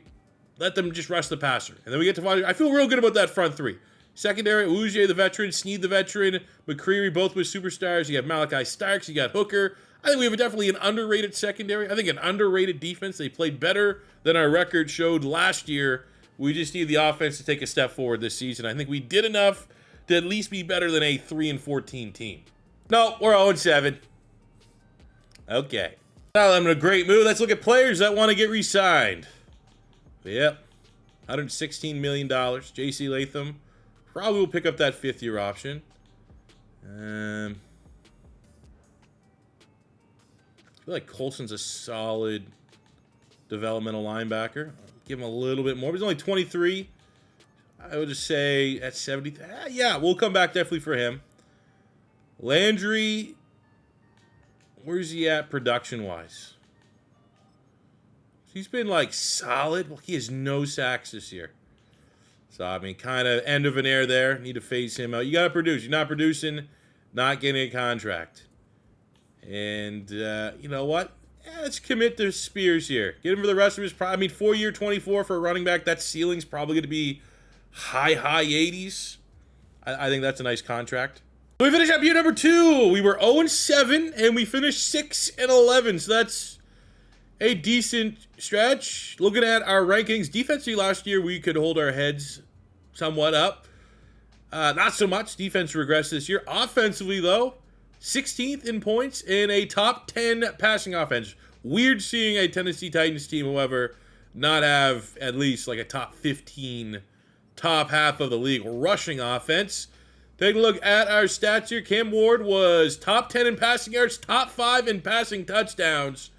let them just rush the passer. And then we get to find, I feel real good about that front 3. Secondary, Uge the veteran, Sneed the veteran, McCreary, both with superstars. You have Malachi Starks, you got Hooker. I think we have definitely an underrated secondary. I think an underrated defense. They played better than our record showed last year. We just need the offense to take a step forward this season. I think we did enough to at least be better than a 3-14 team. No, we're 0-7. Okay. Now I'm in a great mood. Let's look at players that want to get re-signed. Yep. $116 million. J.C. Latham. Probably will pick up that 5th-year option. I feel like Colson's a solid developmental linebacker. I'll give him a little bit more. He's only 23. I would just say at 70. Yeah, we'll come back definitely for him. Landry, where's he at production-wise? He's been, like, solid. Well, he has no sacks this year. So, I mean, kind of end of an era there. Need to phase him out. You got to produce. You're not producing, not getting a contract. And you know what? Let's commit to Spears here. Get him for the rest of his prime. I mean, 4-year, 24 for a running back. That ceiling's probably going to be high 80s. I think that's a nice contract. So we finished up year number 2. We were 0-7, and we finished 6-11. So that's a decent stretch. Looking at our rankings, defensively last year, we could hold our heads somewhat up. Not so much. Defense regressed this year. Offensively, though, 16th in points in a top 10 passing offense. Weird seeing a Tennessee Titans team, however, not have at least like a top 15, top half of the league rushing offense. Take a look at our stats here. Cam Ward was top 10 in passing yards, top 5 in passing touchdowns,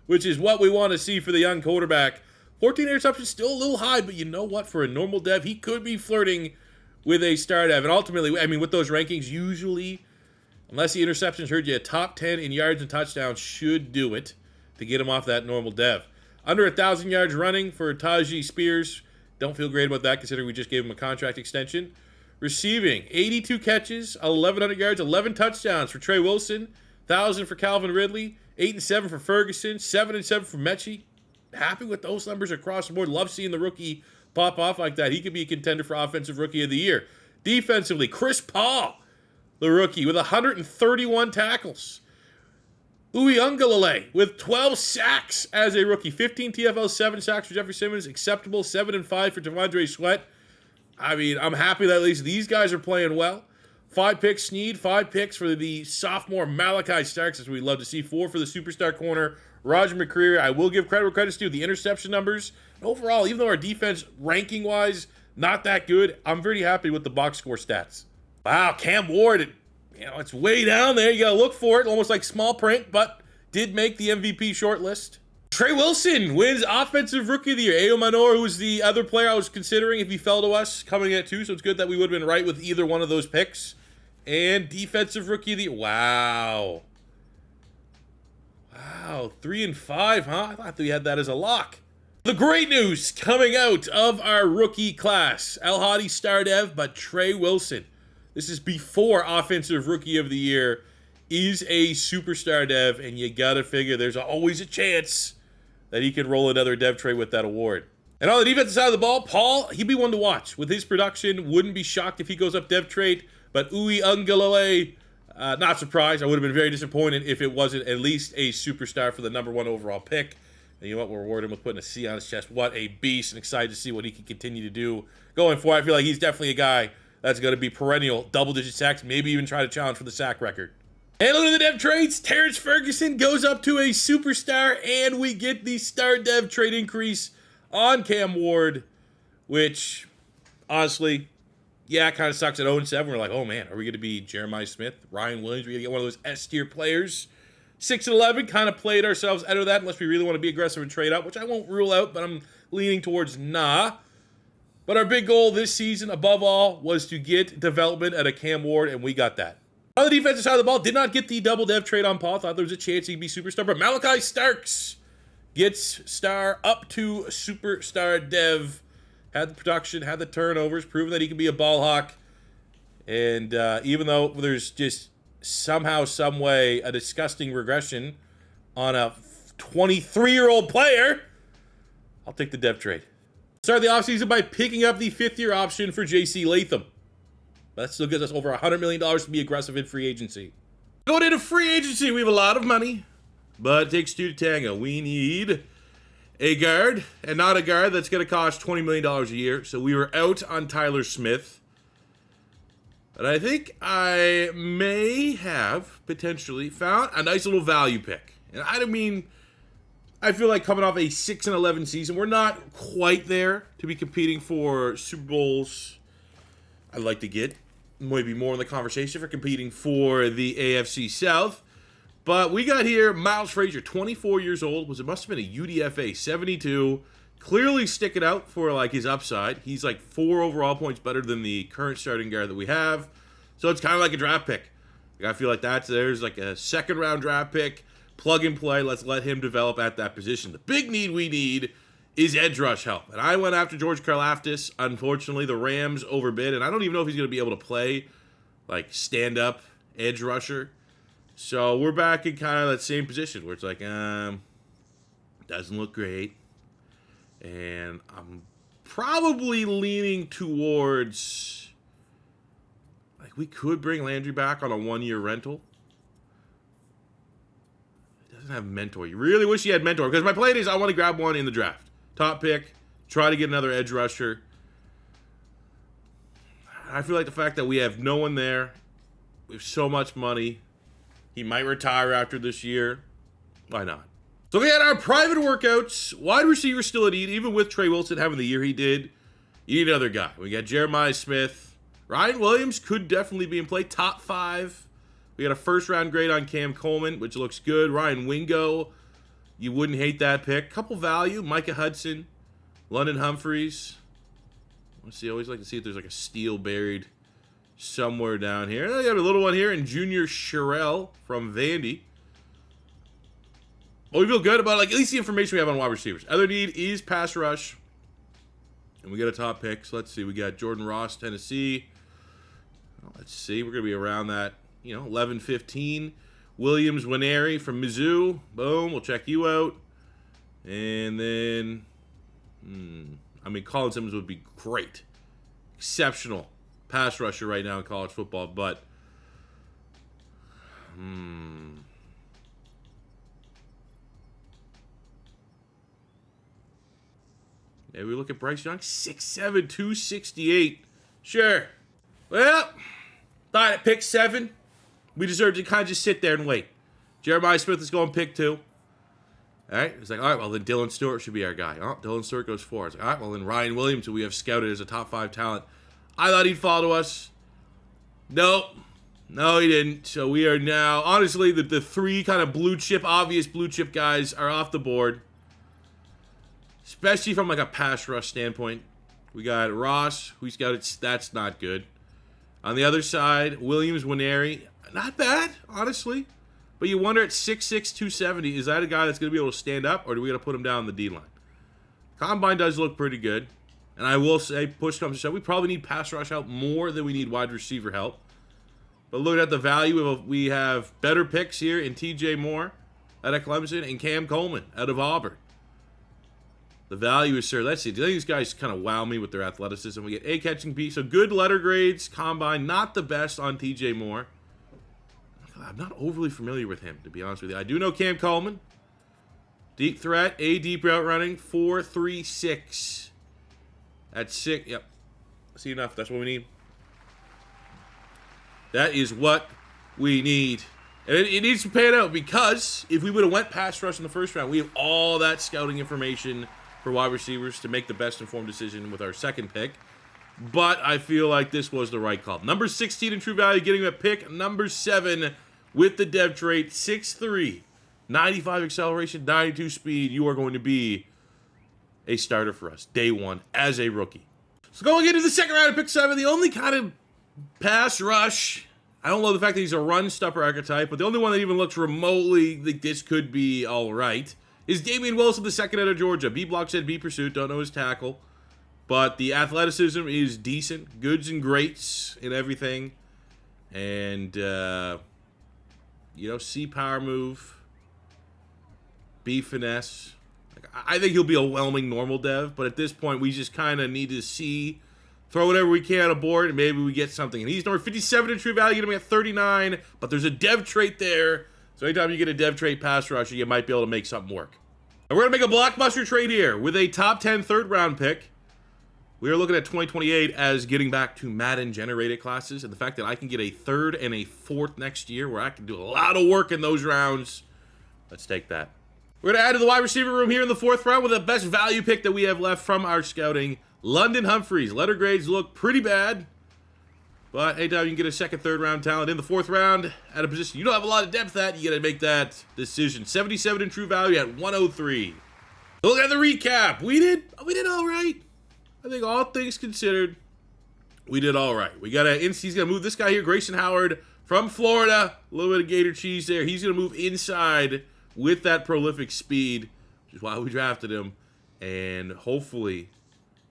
which is what we want to see for the young quarterback. 14 interceptions, still a little high, but you know what? For a normal dev, he could be flirting with a star dev. And ultimately, I mean, with those rankings, usually, unless the interceptions hurt you, a top 10 in yards and touchdowns should do it to get him off that normal dev. Under 1,000 yards running for Tajee Spears. Don't feel great about that, considering we just gave him a contract extension. Receiving, 82 catches, 1,100 yards, 11 touchdowns for Trey Wilson, 1,000 for Calvin Ridley, 8-7 for Ferguson, 7-7 for Mechie. Happy with those numbers across the board. Love seeing the rookie pop off like that. He could be a contender for Offensive Rookie of the Year. Defensively, Chris Paul, the rookie, with 131 tackles. Uwe Ungalale with 12 sacks as a rookie. 15 TFL, 7 sacks for Jeffrey Simmons. Acceptable, 7-5 for Devondre Sweat. I mean, I'm happy that at least these guys are playing well. 5 picks, Sneed. 5 picks for the sophomore Malachi Starks, as we love to see. 4 for the superstar corner, Roger McCreary. I will give credit where credit's due. The interception numbers, overall, even though our defense, ranking-wise, not that good, I'm pretty happy with the box score stats. Wow, Cam Ward, it's way down there. You got to look for it, almost like small print, but did make the MVP shortlist. Trey Wilson wins Offensive Rookie of the Year. Ayo Manor, who was the other player I was considering if he fell to us, coming at 2, so it's good that we would have been right with either one of those picks. And Defensive Rookie of the Year. Wow. Wow, 3-5, huh? I thought we had that as a lock. The great news coming out of our rookie class. El Hadi star dev, but Trey Wilson. This is before Offensive Rookie of the Year is a superstar dev, and you gotta figure there's always a chance that he could roll another dev trade with that award. And on the defensive side of the ball, Paul, he'd be one to watch. With his production, wouldn't be shocked if he goes up dev trade, but Uwe Ungalale, not surprised. I would have been very disappointed if it wasn't at least a superstar for the #1 overall pick. And you know what? We'll reward him with putting a C on his chest. What a beast, and excited to see what he can continue to do going forward. I feel like he's definitely a guy that's going to be perennial double-digit sacks, maybe even try to challenge for the sack record. And look at the dev trades. Terrence Ferguson goes up to a superstar, and we get the star dev trade increase on Cam Ward, which, honestly, Yeah, it kind of sucks at 0-7. We're like, oh man, are we going to be Jeremiah Smith, Ryan Williams? Are we going to get one of those S-tier players? 6-11, kind of played ourselves out of that unless we really want to be aggressive and trade up, which I won't rule out, but I'm leaning towards nah. But our big goal this season, above all, was to get development at a Cam Ward, and we got that. On the defensive side of the ball, did not get the double dev trade on Paul. Thought there was a chance he'd be superstar, but Malachi Starks gets star up to superstar dev. Had the production, had the turnovers, proven that he can be a ball hawk. And even though there's just somehow, some way, a disgusting regression on a 23-year-old player, I'll take the dev trade. Start the offseason by picking up the 5th-year option for J.C. Latham. That still gives us over $100 million to be aggressive in free agency. Going into free agency, we have a lot of money, but it takes two to tango. We need a guard, and not a guard that's going to cost $20 million a year. So we were out on Tyler Smith. But I think I may have potentially found a nice little value pick. And I don't mean, I feel like coming off a 6-11 season, we're not quite there to be competing for Super Bowls. I'd like to get maybe more in the conversation for competing for the AFC South. But we got here Miles Frazier, 24 years old. It must have been a UDFA, 72. Clearly sticking out for like his upside. He's like 4 overall points better than the current starting guard that we have. So it's kind of like a draft pick. I feel like there's like a 2nd round draft pick. Plug and play. Let's let him develop at that position. The big need we need is edge rush help. And I went after George Karlaftis. Unfortunately, the Rams overbid. And I don't even know if he's going to be able to play like stand-up edge rusher. So we're back in kind of that same position where it's like, doesn't look great. And I'm probably leaning towards, like, we could bring Landry back on a 1-year rental. He doesn't have mentor. You really wish he had mentor, because my plan is I want to grab one in the draft. Top pick, try to get another edge rusher. I feel like the fact that we have no one there, we have so much money. He might retire after this year. Why not? So we had our private workouts. Wide receiver still a need, even with Trey Wilson having the year he did. You need another guy. We got Jeremiah Smith. Ryan Williams could definitely be in play. Top 5. We got a 1st-round grade on Cam Coleman, which looks good. Ryan Wingo, you wouldn't hate that pick. Couple value. Micah Hudson. London Humphreys. Let's see. I always like to see if there's like a steal buried somewhere down here. I got a little one here in Junior Sherrill from Vandy. Well, we feel good about like at least the information we have on wide receivers. Other need is pass rush. And we got a top pick. So let's see. We got Jordan Ross, Tennessee. Let's see. We're going to be around that, 11-15. Williams Winery from Mizzou. Boom. We'll check you out. And then, Colin Simmons would be great. Exceptional pass rusher right now in college football, but maybe we look at Bryce Young, 6'7", 268. Sure. Well, thought at pick 7, we deserve to kind of just sit there and wait. Jeremiah Smith is going pick 2. All right. It's like, all right, well, then Dylan Stewart should be our guy. Oh, Dylan Stewart goes 4. It's like, all right, well, then Ryan Williams, who we have scouted as a top 5 talent. I thought he'd follow us. Nope. No, he didn't. So we are now, honestly, the 3 kind of obvious blue chip guys are off the board. Especially from like a pass rush standpoint. We got Ross, who scouted. That's not good. On the other side, Williams Winery. Not bad, honestly. But you wonder at 6'6", 270, is that a guy that's going to be able to stand up, or do we got to put him down on the D-line? Combine does look pretty good. And I will say, push comes to shove, we probably need pass rush help more than we need wide receiver help. But look at the value of, we have better picks here in TJ Moore out of Clemson and Cam Coleman out of Auburn. The value is, sir, let's see. Do you think these guys kind of wow me with their athleticism? We get A catching B, so good letter grades, combine, not the best on TJ Moore. I'm not overly familiar with him, to be honest with you. I do know Cam Coleman. Deep threat, A deep route running, 4.36. At 6, yep. See enough, that's what we need. That is what we need. And it needs to pan out, because if we would have went pass rush in the 1st round, we have all that scouting information for wide receivers to make the best informed decision with our 2nd pick. but I feel like this was the right call. Number 16 in true value, getting a pick. Number 7 with the dev trait, 6'3", 95 acceleration, 92 speed. You are going to be a starter for us day one as a rookie. So going into the second round of pick 7, the only kind of pass rush, I don't love the fact that he's a run stopper archetype, but the only one that even looks remotely like this could be all right is Damian Wilson, the second out of Georgia. B block said B pursuit, don't know his tackle, but the athleticism is decent, goods and greats in everything, and C power move, B finesse. I think he'll be a whelming normal dev, but at this point, we just kind of need to see, throw whatever we can aboard, and maybe we get something. And he's number 57 in true value, getting him at 39, but there's a dev trait there. So anytime you get a dev trait pass rusher, you might be able to make something work. And we're going to make a blockbuster trade here with a top 10 third-round pick. We are looking at 2028 as getting back to Madden generated classes, and the fact that I can get a third and a fourth next year where I can do a lot of work in those rounds. Let's take that. We're going to add to the wide receiver room here in the 4th round with the best value pick that we have left from our scouting, London Humphreys. Letter grades look pretty bad, but anytime you can get a second, third round talent in the 4th round at a position you don't have a lot of depth at, you got to make that decision. 77 in true value at 103. So look at the recap. We did all right. I think all things considered, we did all right. He's going to move this guy here, Grayson Howard from Florida. A little bit of gator cheese there. He's going to move inside with that prolific speed, which is why we drafted him, and hopefully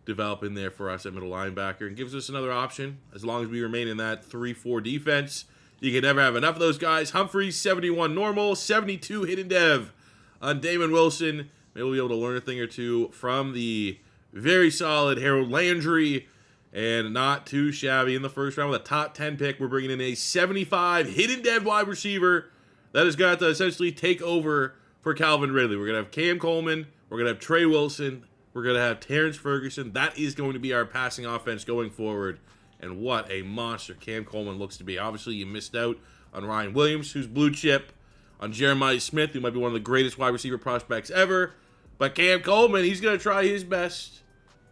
develop in there for us at middle linebacker and gives us another option as long as we remain in that 3-4 defense. You can never have enough of those guys. Humphreys, 71 normal, 72 hidden dev on Damon Wilson. Maybe we'll be able to learn a thing or two from the very solid Harold Landry, and not too shabby in the 1st round with a top 10 pick. We're bringing in a 75 hidden dev wide receiver that has got to essentially take over for Calvin Ridley. We're going to have Cam Coleman. We're going to have Trey Wilson. We're going to have Terrence Ferguson. That is going to be our passing offense going forward. And what a monster Cam Coleman looks to be. Obviously, you missed out on Ryan Williams, who's blue chip, on Jeremiah Smith, who might be one of the greatest wide receiver prospects ever. But Cam Coleman, he's going to try his best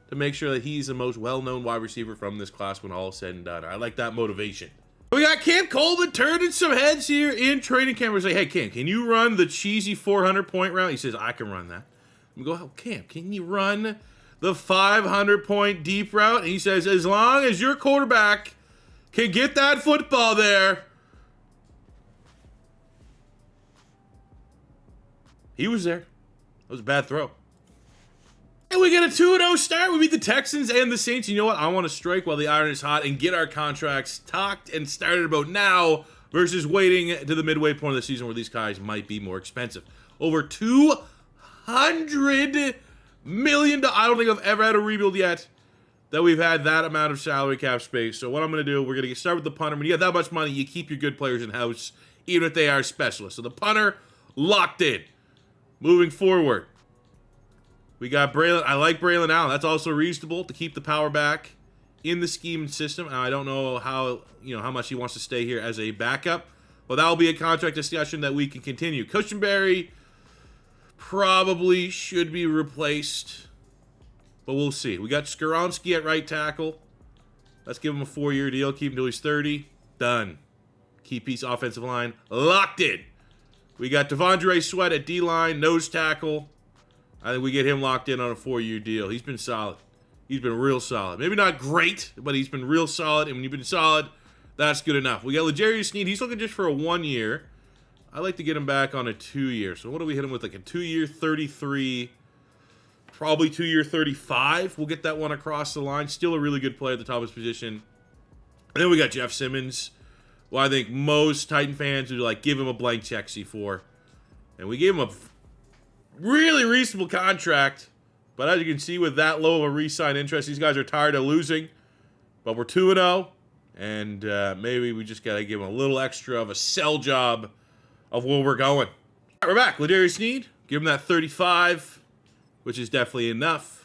to make sure that he's the most well-known wide receiver from this class when all is said and done. I like that motivation. We got Cam Coleman turning some heads here in training camp. We're like, hey, Cam, can you run the cheesy 400-point route? He says, I can run that. We go, oh, Cam, can you run the 500-point deep route? And he says, as long as your quarterback can get that football there. He was there. That was a bad throw. And we get a 2-0 start. We beat the Texans and the Saints. You know what? I want to strike while the iron is hot and get our contracts talked and started about now versus waiting to the midway point of the season where these guys might be more expensive. Over $200 million. I don't think I've ever had a rebuild yet that we've had that amount of salary cap space. So what I'm going to do, we're going to start with the punter. When you have that much money, you keep your good players in-house, even if they are specialists. So the punter, locked in. Moving forward, we got Braylon. I like Braylon Allen. That's also reasonable to keep the power back in the scheme and system. And I don't know how much he wants to stay here as a backup, but that will be a contract discussion that we can continue. Cushenberry probably should be replaced, but we'll see. We got Skoronski at right tackle. Let's give him a 4-year deal. Keep him until he's 30. Done. Key piece offensive line. Locked in. We got Devondre Sweat at D-line, nose tackle. I think we get him locked in on a 4-year deal. He's been solid. He's been real solid. Maybe not great, but he's been real solid. And when you've been solid, that's good enough. We got L'Jarius Sneed. He's looking just for a 1-year. I like to get him back on a 2-year. So what do we hit him with? Like a 2-year 33, probably 2-year 35. We'll get that one across the line. Still a really good player at the top of his position. And then we got Jeff Simmons. Well, I think most Titan fans would like give him a blank check C4. And we gave him a really reasonable contract. But as you can see, with that low of a re-sign interest, these guys are tired of losing. But we're 2-0. And maybe we just got to give him a little extra of a sell job of where we're going. All right, we're back. L'Jarius Sneed. Give him that 35, which is definitely enough.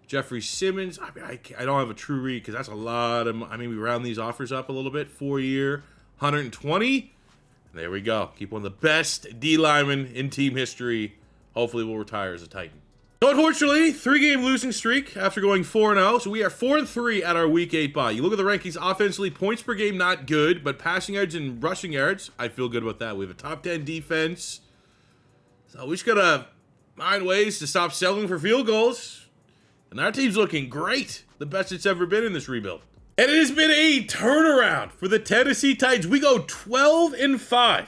Jeffrey Simmons. I don't have a true read because that's a lot of... we round these offers up a little bit. 4-year, 120. There we go. Keep one of the best D linemen in team history. Hopefully we'll retire as a Titan. So unfortunately, 3-game losing streak after going 4-0. So we are 4-3 at our Week 8 bye. You look at the rankings offensively, points per game not good, but passing yards and rushing yards, I feel good about that. We have a top 10 defense. So we just gotta find ways to stop settling for field goals. And our team's looking great. The best it's ever been in this rebuild. And it has been a turnaround for the Tennessee Titans. We go 12-5.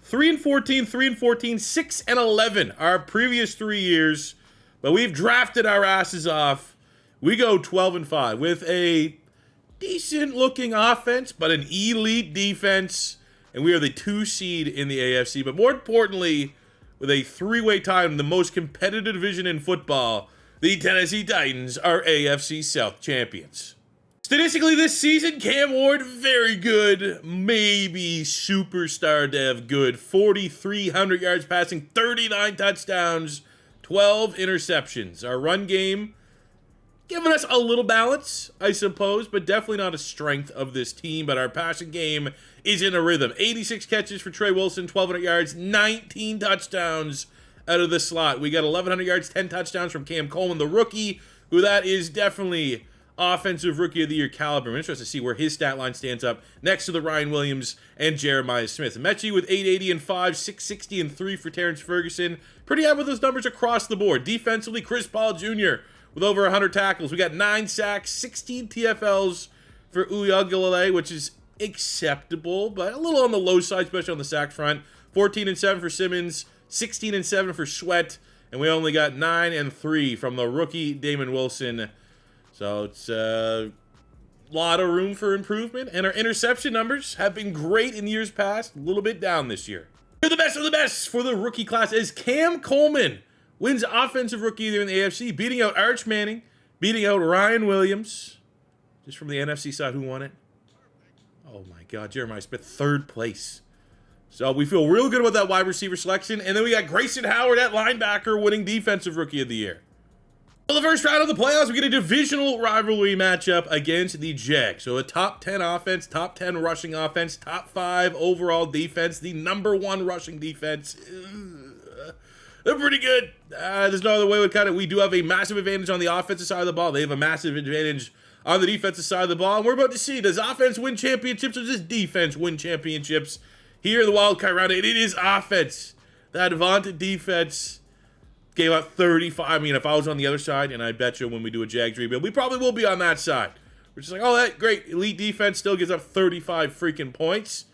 3-14, 3-14, 6-11 our previous 3 years. But we've drafted our asses off. We go 12-5 with a decent looking offense, but an elite defense. And we are the 2 seed in the AFC. But more importantly, with a 3-way tie in the most competitive division in football, the Tennessee Titans are AFC South champions. Statistically this season, Cam Ward, very good, maybe superstar dev good. 4,300 yards passing, 39 touchdowns, 12 interceptions. Our run game giving us a little balance, I suppose, but definitely not a strength of this team. But our passing game is in a rhythm. 86 catches for Trey Wilson, 1,200 yards, 19 touchdowns out of the slot. We got 1,100 yards, 10 touchdowns from Cam Coleman, the rookie, who that is definitely Offensive Rookie of the Year caliber. I'm interested to see where his stat line stands up next to the Ryan Williams and Jeremiah Smith. Mechie with 880 and 5, 660 and 3 for Terrence Ferguson. Pretty happy with those numbers across the board. Defensively, Chris Paul Jr. with over 100 tackles. We got 9 sacks, 16 TFLs for Uyagalele, which is acceptable, but a little on the low side, especially on the sack front. 14 and 7 for Simmons, 16 and 7 for Sweat, and we only got 9 and 3 from the rookie Damon Wilson. So it's a lot of room for improvement, and our interception numbers have been great in years past, a little bit down this year. You're the best of the best for the rookie class as Cam Coleman wins Offensive Rookie of the Year in the AFC, beating out Arch Manning, beating out Ryan Williams. Just from the NFC side, who won it? Oh my God, Jeremiah Smith, 3rd place. So we feel real good about that wide receiver selection, and then we got Grayson Howard at linebacker winning Defensive Rookie of the Year. For the first round of the playoffs, we get a divisional rivalry matchup against the Jags. So a top 10 offense, top 10 rushing offense, top 5 overall defense, the #1 rushing defense. They're pretty good. There's no other way we cut it. We do have a massive advantage on the offensive side of the ball. They have a massive advantage on the defensive side of the ball. And we're about to see, does offense win championships or does defense win championships? Here in the wild card round, it is offense. That vaunted defense gave up 35. I mean, if I was on the other side, and I bet you when we do a Jags rebuild, we probably will be on that side. We're just like, oh, that great elite defense still gives up 35 freaking points.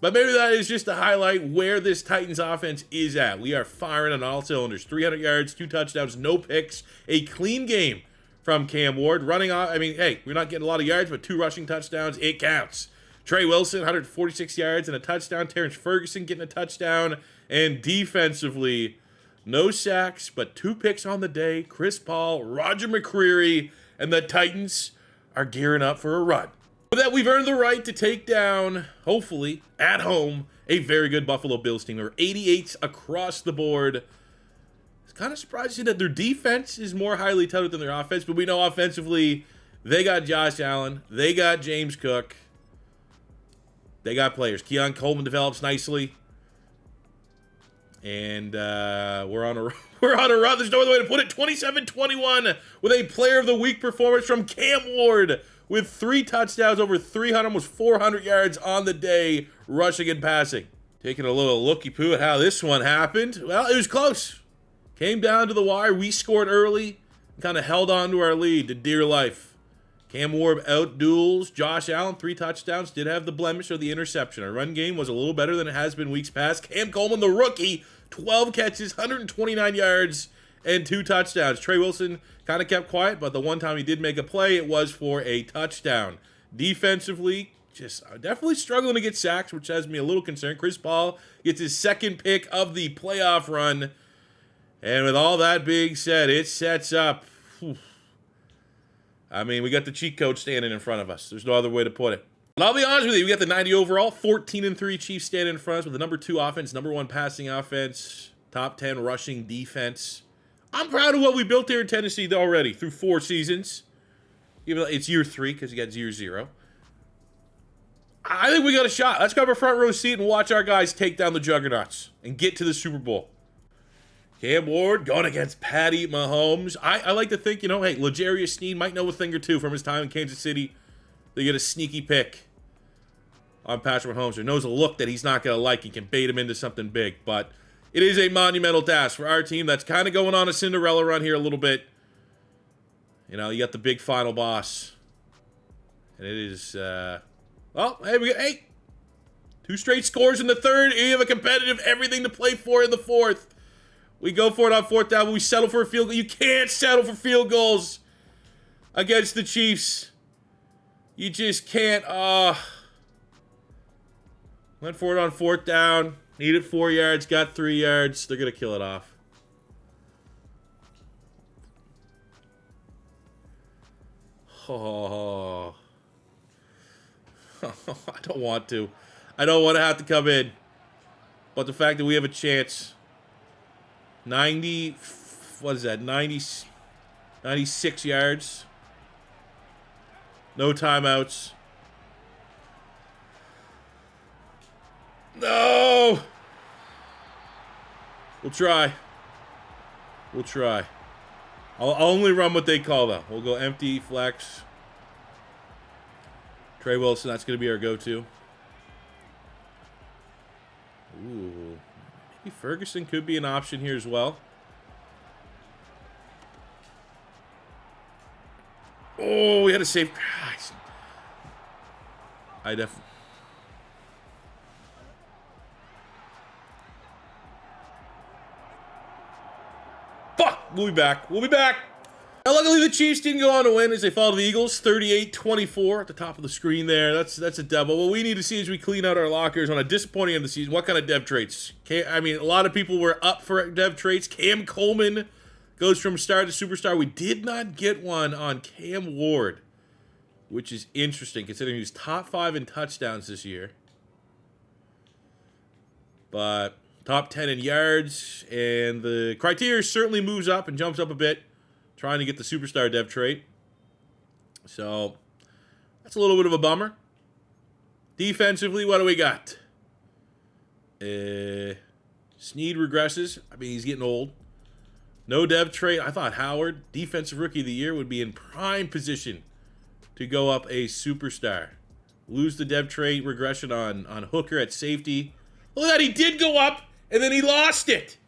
But maybe that is just to highlight where this Titans offense is at. We are firing on all cylinders. 300 yards, 2 touchdowns, no picks. A clean game from Cam Ward. Running off, I mean, hey, we're not getting a lot of yards, but 2 rushing touchdowns, it counts. Trey Wilson, 146 yards and a touchdown. Terrence Ferguson getting a touchdown. And defensively, no sacks, but 2 picks on the day. Chris Paul, Roger McCreary, and the Titans are gearing up for a run. With that, we've earned the right to take down, hopefully, at home, a very good Buffalo Bills team. They're 88s across the board. It's kind of surprising that their defense is more highly touted than their offense, but we know offensively, they got Josh Allen, they got James Cook, they got players. Keon Coleman develops nicely. And we're on a run. There's no other way to put it. 27-21 with a Player of the Week performance from Cam Ward with 3 touchdowns, over 300, almost 400 yards on the day, rushing and passing. Taking a little looky-poo at how this one happened. Well, it was close. Came down to the wire. We scored early and kind of held on to our lead to dear life. Cam Ward out-duels Josh Allen, 3 touchdowns, did have the blemish of the interception. Our run game was a little better than it has been weeks past. Cam Coleman, the rookie, 12 catches, 129 yards, and 2 touchdowns. Trey Wilson kind of kept quiet, but the one time he did make a play, it was for a touchdown. Defensively, just definitely struggling to get sacks, which has me a little concerned. Chris Paul gets his 2nd pick of the playoff run. And with all that being said, it sets up... I mean, we got the cheat code standing in front of us. There's no other way to put it. But I'll be honest with you, we got the 90 overall, 14-3 Chiefs standing in front of us with the #2 offense, #1 passing offense, top 10 rushing defense. I'm proud of what we built here in Tennessee already through 4 seasons. Even though it's year 3 because you got year 0. I think we got a shot. Let's grab a front row seat and watch our guys take down the juggernauts and get to the Super Bowl. Cam Ward going against Patty Mahomes. I like to think, you know, hey, L'Jarius Sneed might know a thing or two from his time in Kansas City. They get a sneaky pick on Patrick Mahomes, or knows a look that he's not going to like and can bait him into something big. But it is a monumental task for our team that's kind of going on a Cinderella run here a little bit. You know, you got the big final boss. And it is, well, hey, we got 2 straight scores in the third. You have a competitive everything to play for in the fourth. We go for it on 4th down, but we settle for a field goal. You can't settle for field goals against the Chiefs. You just can't. Went for it on 4th down. Needed 4 yards, got 3 yards. They're going to kill it off. Oh. I don't want to. I don't want to have to come in. But the fact that we have a chance. 90, what is that? 96 yards. No timeouts. No! We'll try. We'll try. I'll only run what they call though. We'll go empty, flex. Trey Wilson, that's going to be our go-to. Ooh. Maybe Ferguson could be an option here as well. Oh, we had a save. I definitely. Fuck! We'll be back. We'll be back. Now, luckily, the Chiefs didn't go on to win as they fall to the Eagles, 38-24 at the top of the screen there. That's a double. What we need to see is we clean out our lockers on a disappointing end of the season. What kind of dev traits? I mean, a lot of people were up for dev traits. Cam Coleman goes from star to superstar. We did not get one on Cam Ward, which is interesting considering he's top 5 in touchdowns this year. But top 10 in yards, and the criteria certainly moves up and jumps up a bit, trying to get the superstar dev trait. So that's a little bit of a bummer. Defensively, what do we got? Sneed regresses. I mean, he's getting old. No dev trait. I thought Howard, defensive rookie of the year, would be in prime position to go up a superstar. Lose the dev trait regression on Hooker at safety. Look at that, he did go up, and then he lost it.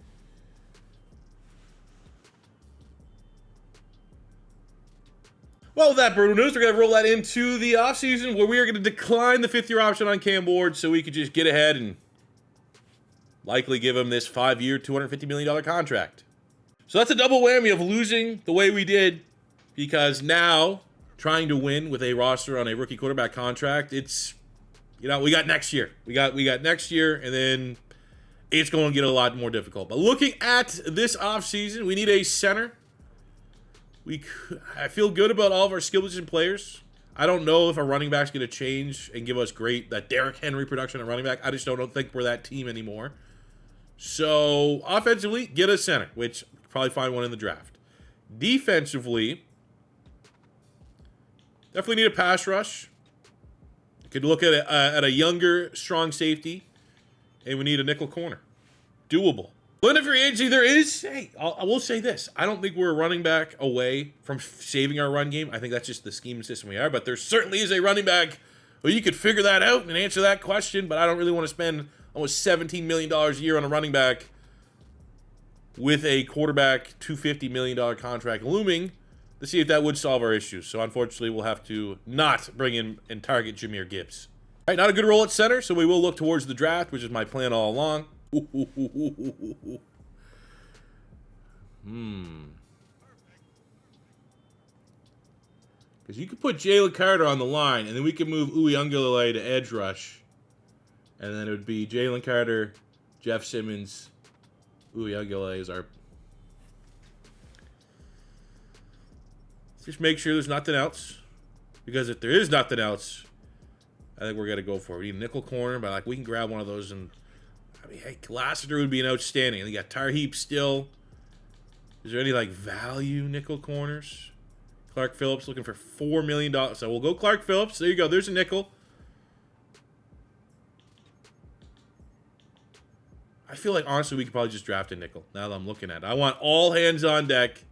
Well, with that brutal news, we're going to roll that into the offseason where we are going to decline the 5th-year option on Cam Ward so we could just get ahead and likely give him this 5-year, $250 million contract. So that's a double whammy of losing the way we did, because now trying to win with a roster on a rookie quarterback contract, it's, you know, we got next year. We got next year, and then it's going to get a lot more difficult. But looking at this offseason, we need a center. I feel good about all of our skill position players. I don't know if our running back's going to change and give us that Derrick Henry production at running back. I just don't think we're that team anymore. So, offensively, get a center, which probably find one in the draft. Defensively, definitely need a pass rush. Could look at a younger, strong safety, and we need a nickel corner. Doable. But if free agency, there is, hey, I will say this. I don't think we're a running back away from saving our run game. I think that's just the scheme and system we are. But there certainly is a running back where you could figure that out and answer that question. But I don't really want to spend almost $17 million a year on a running back with a quarterback $250 million contract looming to see if that would solve our issues. So unfortunately, we'll have to not bring in and target Jahmyr Gibbs. All right, not a good role at center, so we will look towards the draft, which is my plan all along. Because you could put Jalen Carter on the line, and then we could move Uyunglele to edge rush. And then it would be Jalen Carter, Jeff Simmons, Uyunglele is our... Just make sure there's nothing else. Because if there is nothing else, I think we're going to go for it. We need a nickel corner, but we can grab one of those. And I mean, hey, Lassiter would be an outstanding. And you got Tarheep still. Is there any value nickel corners? Clark Phillips looking for $4 million. So we'll go Clark Phillips. There you go. There's a nickel. I feel like, honestly, we could probably just draft a nickel, now that I'm looking at it. I want all hands on deck.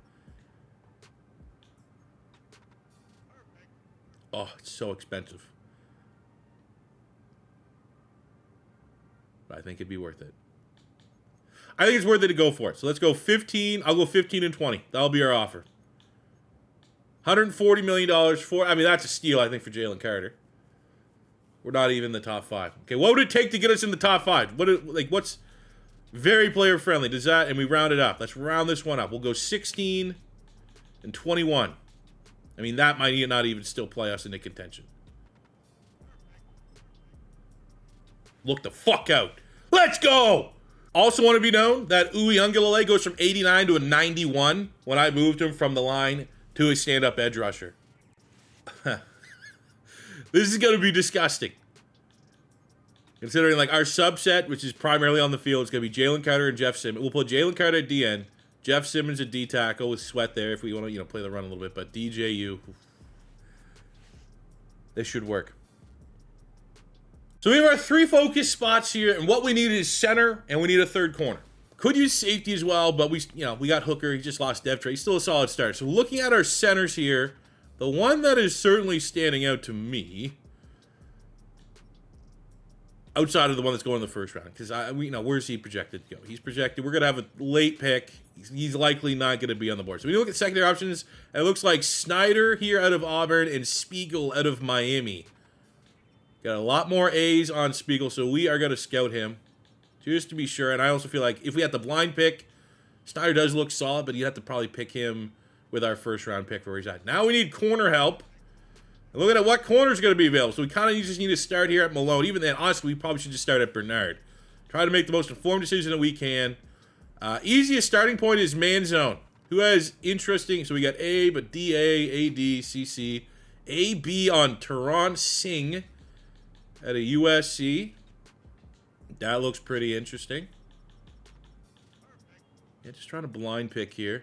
Oh, it's so expensive. But I think it'd be worth it. I think it's worth it to go for it. So let's go 15. I'll go 15 and 20. That'll be our offer. $140 million for, I mean, that's a steal, I think, for Jalen Carter. We're not even in the top 5. Okay, what would it take to get us in the top 5? What's very player friendly? Does that, and we round it up. Let's round this one up. We'll go 16 and 21. I mean, that might not even still play us into contention. Look the fuck out. Let's go! Also want to be known that Uiagalelei goes from 89 to a 91 when I moved him from the line to a stand-up edge rusher. This is going to be disgusting. Considering, like, our subset, which is primarily on the field, is going to be Jalen Carter and Jeff Simmons. We'll put Jalen Carter at DN, Jeff Simmons at D tackle with Sweat there if we want to, play the run a little bit. But DJU, this should work. So we have our 3 focus spots here, and what we need is center, and we need a third corner. Could use safety as well, but we got Hooker. He just lost depth trade. He's still a solid start. So looking at our centers here, the one that is certainly standing out to me, outside of the one that's going in the first round, because where's he projected to go? He's projected, we're going to have a late pick. He's likely not going to be on the board. So when you look at secondary options, it looks like Snyder here out of Auburn and Spiegel out of Miami. Got a lot more A's on Spiegel, so we are going to scout him just to be sure. And I also feel like if we had the blind pick, Snyder does look solid, but you'd have to probably pick him with our first round pick where he's at. Now we need corner help. And looking at what corner is going to be available. So we kind of just need to start here at Malone. Even then, honestly, we probably should just start at Bernard. Try to make the most informed decision that we can. Easiest starting point is man zone. Who has interesting... So we got A, but DA, AD, CC. AB on Tehran Singh at a USC. That looks pretty interesting. Yeah, just trying to blind pick here.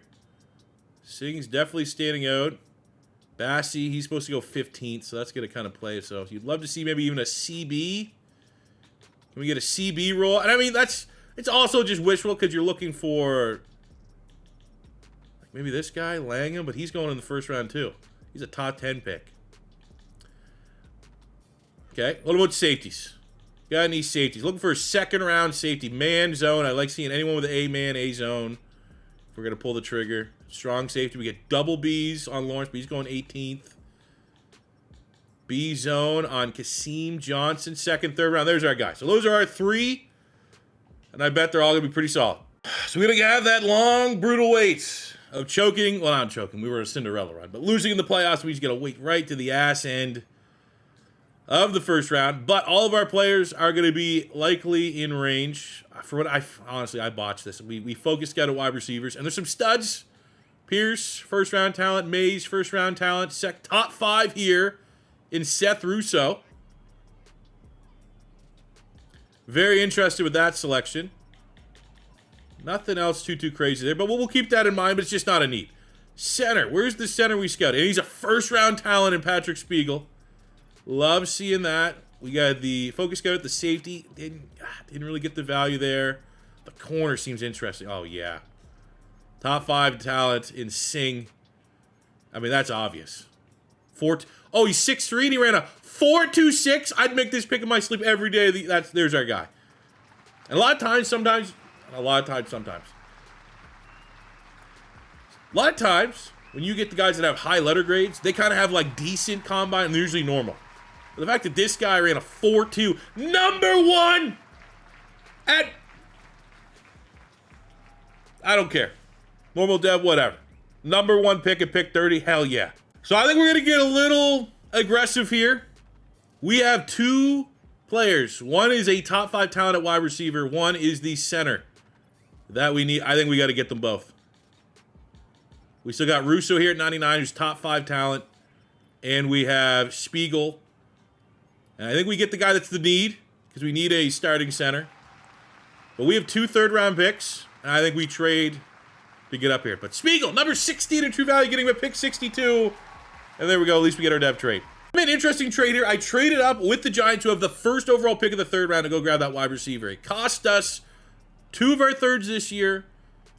Singh's definitely standing out. Bassie, he's supposed to go 15th, so that's going to kind of play. So you'd love to see maybe even a CB. Can we get a CB roll? And I mean, it's also just wishful because you're looking for like maybe this guy, Langham, but he's going in the first round too. He's a top 10 pick. Okay, what about safeties? Got any safeties? Looking for a second round safety. Man zone. I like seeing anyone with an A-man, A-zone. If we're going to pull the trigger. Strong safety. We get double B's on Lawrence, but he's going 18th. B zone on Kasim Johnson. Second, third round. There's our guy. So those are our 3. And I bet they're all going to be pretty solid. So we're going to have that long, brutal wait of choking. Well, not choking. We were a Cinderella run. But losing in the playoffs, we just got to wait right to the ass end of the first round. But all of our players are going to be likely in range. For what honestly, I botched this. We focus scout at wide receivers. And there's some studs. Pierce, first round talent. Mays, first round talent. Top 5 here in Seth Russo. Very interested with that selection. Nothing else too crazy there, but we'll keep that in mind, but it's just not a need. Center. Where's the center we scouted? And he's a first round talent in Patrick Spiegel. Love seeing that. We got the focus scout at the safety. Didn't really get the value there. The corner seems interesting. Oh, yeah. Top 5 talent in Singh. I mean, that's obvious. Oh, he's 6'3", and he ran a 4.26. I'd make this pick in my sleep every day. There's our guy. And a lot of times, when you get the guys that have high letter grades, they kind of have, like, decent combine, and they're usually normal. But the fact that this guy ran a 4.2, number 1 at... I don't care. Normal dev, whatever. Number 1 pick at pick 30, hell yeah. So I think we're going to get a little aggressive here. We have 2 players. One is a top 5 talent at wide receiver. One is the center that we need. I think we got to get them both. We still got Russo here at 99, who's top 5 talent. And we have Spiegel. And I think we get the guy that's the need, because we need a starting center. But we have 2 third-round picks, and I think we trade to get up here. But Spiegel, number 16 in true value, getting a pick 62. And there we go. At least we get our dev trade. An interesting trade here. I traded up with the Giants, who have the first overall pick of the 3rd round, to go grab that wide receiver. It cost us 2 of our thirds this year,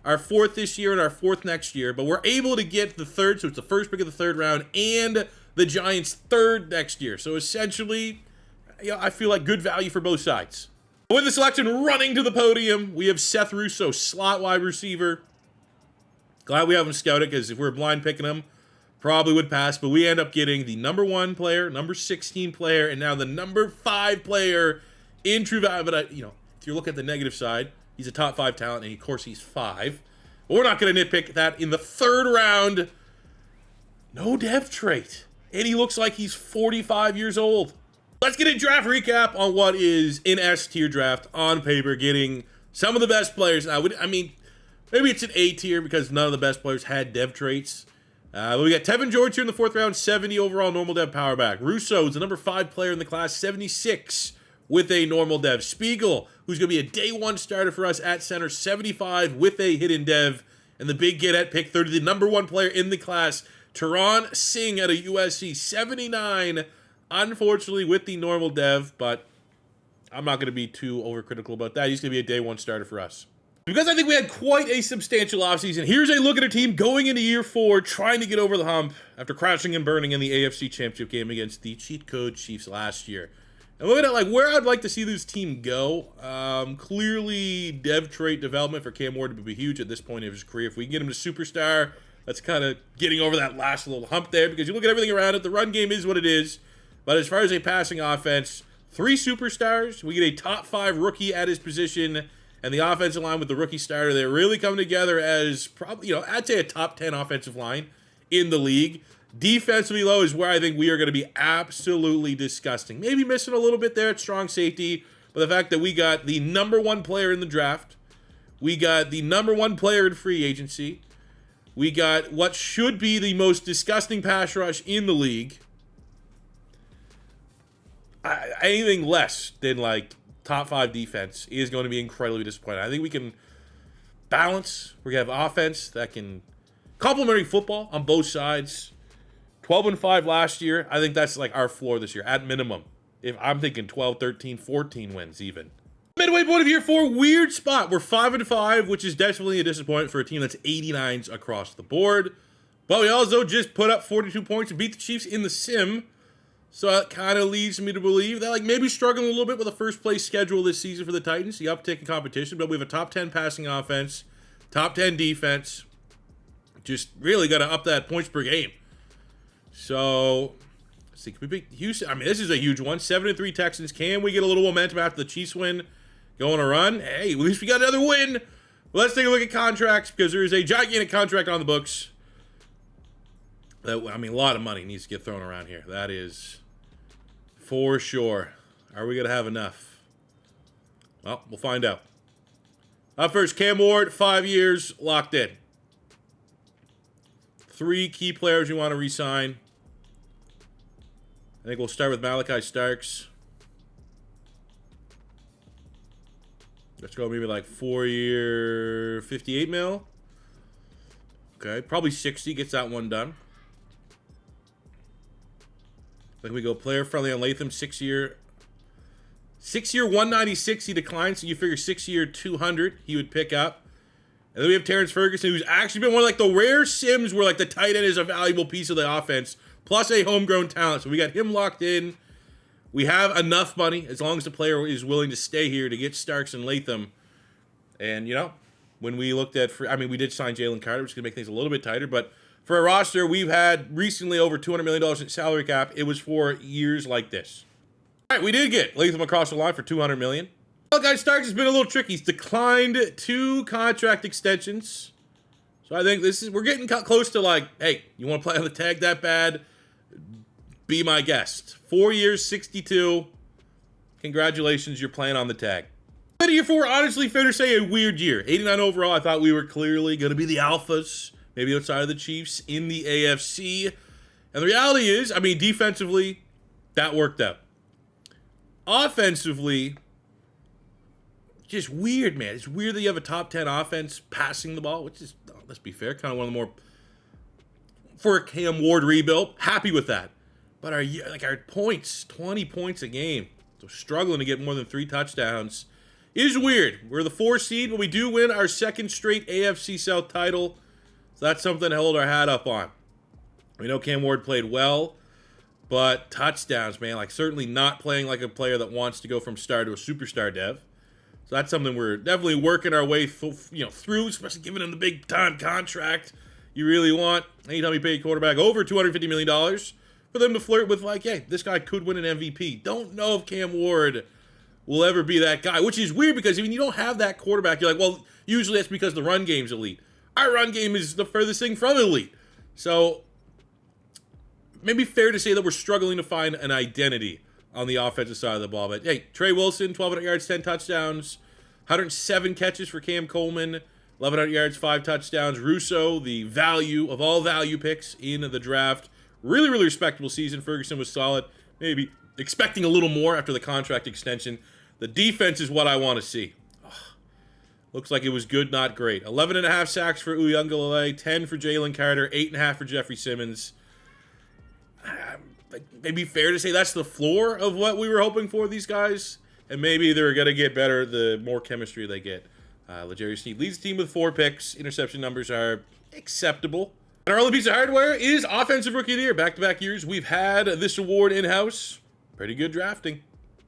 our 4th this year, and our 4th next year. But we're able to get the 3rd, so it's the first pick of the 3rd round, and the Giants' 3rd next year. So essentially, I feel like good value for both sides. With the selection running to the podium, we have Seth Russo, slot wide receiver. Glad we haven't scouted, because if we were blind picking him, probably would pass. But we end up getting the number 1 player, number 16 player, and now the number 5 player in true value. But, if you look at the negative side, he's a top 5 talent, and of course he's 5. But we're not going to nitpick that. In the 3rd round, no dev trait. And he looks like he's 45 years old. Let's get a draft recap on what is an S-tier draft on paper, getting some of the best players. Maybe it's an A tier because none of the best players had dev traits. But we got Tevin George here in the 4th round, 70 overall normal dev power back. Russo is the number 5 player in the class, 76 with a normal dev. Spiegel, who's going to be a day 1 starter for us at center, 75 with a hidden dev. And the big get at pick 30, the number 1 player in the class, Taran Singh out of USC, 79, unfortunately with the normal dev, but I'm not going to be too overcritical about that. He's going to be a day 1 starter for us. Because I think we had quite a substantial offseason, here's a look at our team going into year 4, trying to get over the hump after crashing and burning in the AFC Championship game against the cheat code Chiefs last year. And looking at where I'd like to see this team go, clearly dev trait development for Cam Ward would be huge at this point of his career. If we can get him to superstar, that's kind of getting over that last little hump there, because you look at everything around it, the run game is what it is. But as far as a passing offense, 3 superstars, we get a top 5 rookie at his position, and the offensive line with the rookie starter, they're really coming together as probably, I'd say a top 10 offensive line in the league. Defensively low is where I think we are going to be absolutely disgusting. Maybe missing a little bit there at strong safety, but the fact that we got the number 1 player in the draft, we got the number 1 player in free agency, we got what should be the most disgusting pass rush in the league. Anything less than top 5 defense is going to be incredibly disappointing. I think we can balance. We're going to have offense that can complementary football on both sides. 12-5 last year. I think that's our floor this year at minimum. If I'm thinking 12, 13, 14 wins even. Midway point of year 4, weird spot. We're 5-5, which is definitely a disappointment for a team that's 89s across the board. But we also just put up 42 points and beat the Chiefs in the sim. So that kind of leads me to believe that maybe struggling a little bit with the first place schedule this season for the Titans, the uptick in competition, but we have a top 10 passing offense, top 10 defense. Just really got to up that points per game. So, let's see, can we beat Houston? This is a huge one. 7-3 Texans. Can we get a little momentum after the Chiefs win? Go on a run? Hey, at least we got another win. Well, let's take a look at contracts, because there is a gigantic contract on the books. That, a lot of money needs to get thrown around here. That is for sure. Are we going to have enough? Well, we'll find out. Up first, Cam Ward, 5 years, locked in. 3 key players you want to re-sign. I think we'll start with Malachi Starks. Let's go maybe 4-year, 58 mil. Okay, probably 60 gets that one done. I think we go player friendly on Latham, 6-year. 6-year 196 he declined, so you figure 6-year 200 he would pick up. And then we have Terrence Ferguson, who's actually been one of the rare sims where the tight end is a valuable piece of the offense, plus a homegrown talent. So we got him locked in. We have enough money, as long as the player is willing to stay here, to get Starks and Latham. And, when we looked at, we did sign Jalen Carter, which is going to make things a little bit tighter. But for a roster, we've had recently over $200 million in salary cap. It was for years like this. All right, we did get Latham across the line for $200 million. Well, guys, Starks has been a little tricky. He's declined 2 contract extensions. So I think we're getting close to hey, you want to play on the tag that bad? Be my guest. 4 years, 62. Congratulations, you're playing on the tag. But year 4, honestly, fair to say a weird year. 89 overall, I thought we were clearly going to be the alphas, maybe outside of the Chiefs, in the AFC. And the reality is, defensively, that worked out. Offensively, just weird, man. It's weird that you have a top 10 offense passing the ball, which is, let's be fair, kind of one of the more, for a Cam Ward rebuild, happy with that. But our points, 20 points a game. So struggling to get more than 3 touchdowns. is weird. We're the 4 seed, but we do win our 2nd straight AFC South title. So that's something to hold our hat up on. We know Cam Ward played well, but touchdowns, man, like certainly not playing like a player that wants to go from star to a superstar dev. So that's something we're definitely working our way through, especially giving him the big time contract you really want. Anytime you pay a quarterback over $250 million for them to flirt with like, hey, this guy could win an MVP. Don't know if Cam Ward will ever be that guy, which is weird because when you don't have that quarterback, you're like, well, usually that's because the run game's elite. Our run game is the furthest thing from elite. So maybe fair to say that we're struggling to find an identity on the offensive side of the ball. But hey, Trey Wilson, 1,200 yards, 10 touchdowns, 107 catches for Cam Coleman, 1,100 yards, 5 touchdowns. Russo, the value of all value picks in the draft. Really, really respectable season. Ferguson was solid. Maybe expecting a little more after the contract extension. The defense is what I want to see. Looks like it was good, not great. 11.5 sacks for Uiagalelei, 10 for Jalen Carter, 8.5 for Jeffrey Simmons. Maybe fair to say that's the floor of what we were hoping for these guys, and maybe they're going to get better the more chemistry they get. L'Jarius Sneed leads the team with 4 picks. Interception numbers are acceptable. And our only piece of hardware is Offensive Rookie of the Year. Back-to-back years, we've had this award in-house. Pretty good drafting.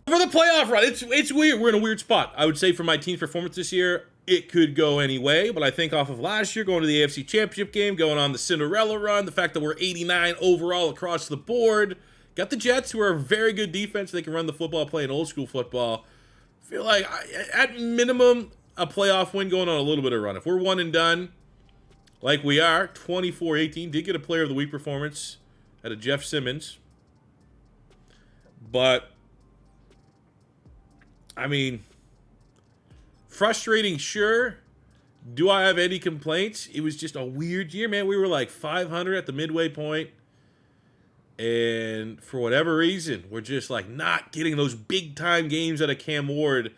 For the playoff run, it's weird. We're in a weird spot. I would say for my team's performance this year, it could go any way, but I think off of last year, going to the AFC Championship game, going on the Cinderella run, the fact that we're 89 overall across the board, got the Jets, who are a very good defense. They can run the football, play an old school football. I feel like, at minimum, a playoff win going on a little bit of run. If we're one and done, like we are, 24-18, did get a Player of the Week performance out of Jeff Simmons. But, I mean, frustrating, sure. Do I have any complaints? It was just a weird year, man. We were like 500 at the midway point. And for whatever reason, we're just like not getting those big-time games out of Cam Ward.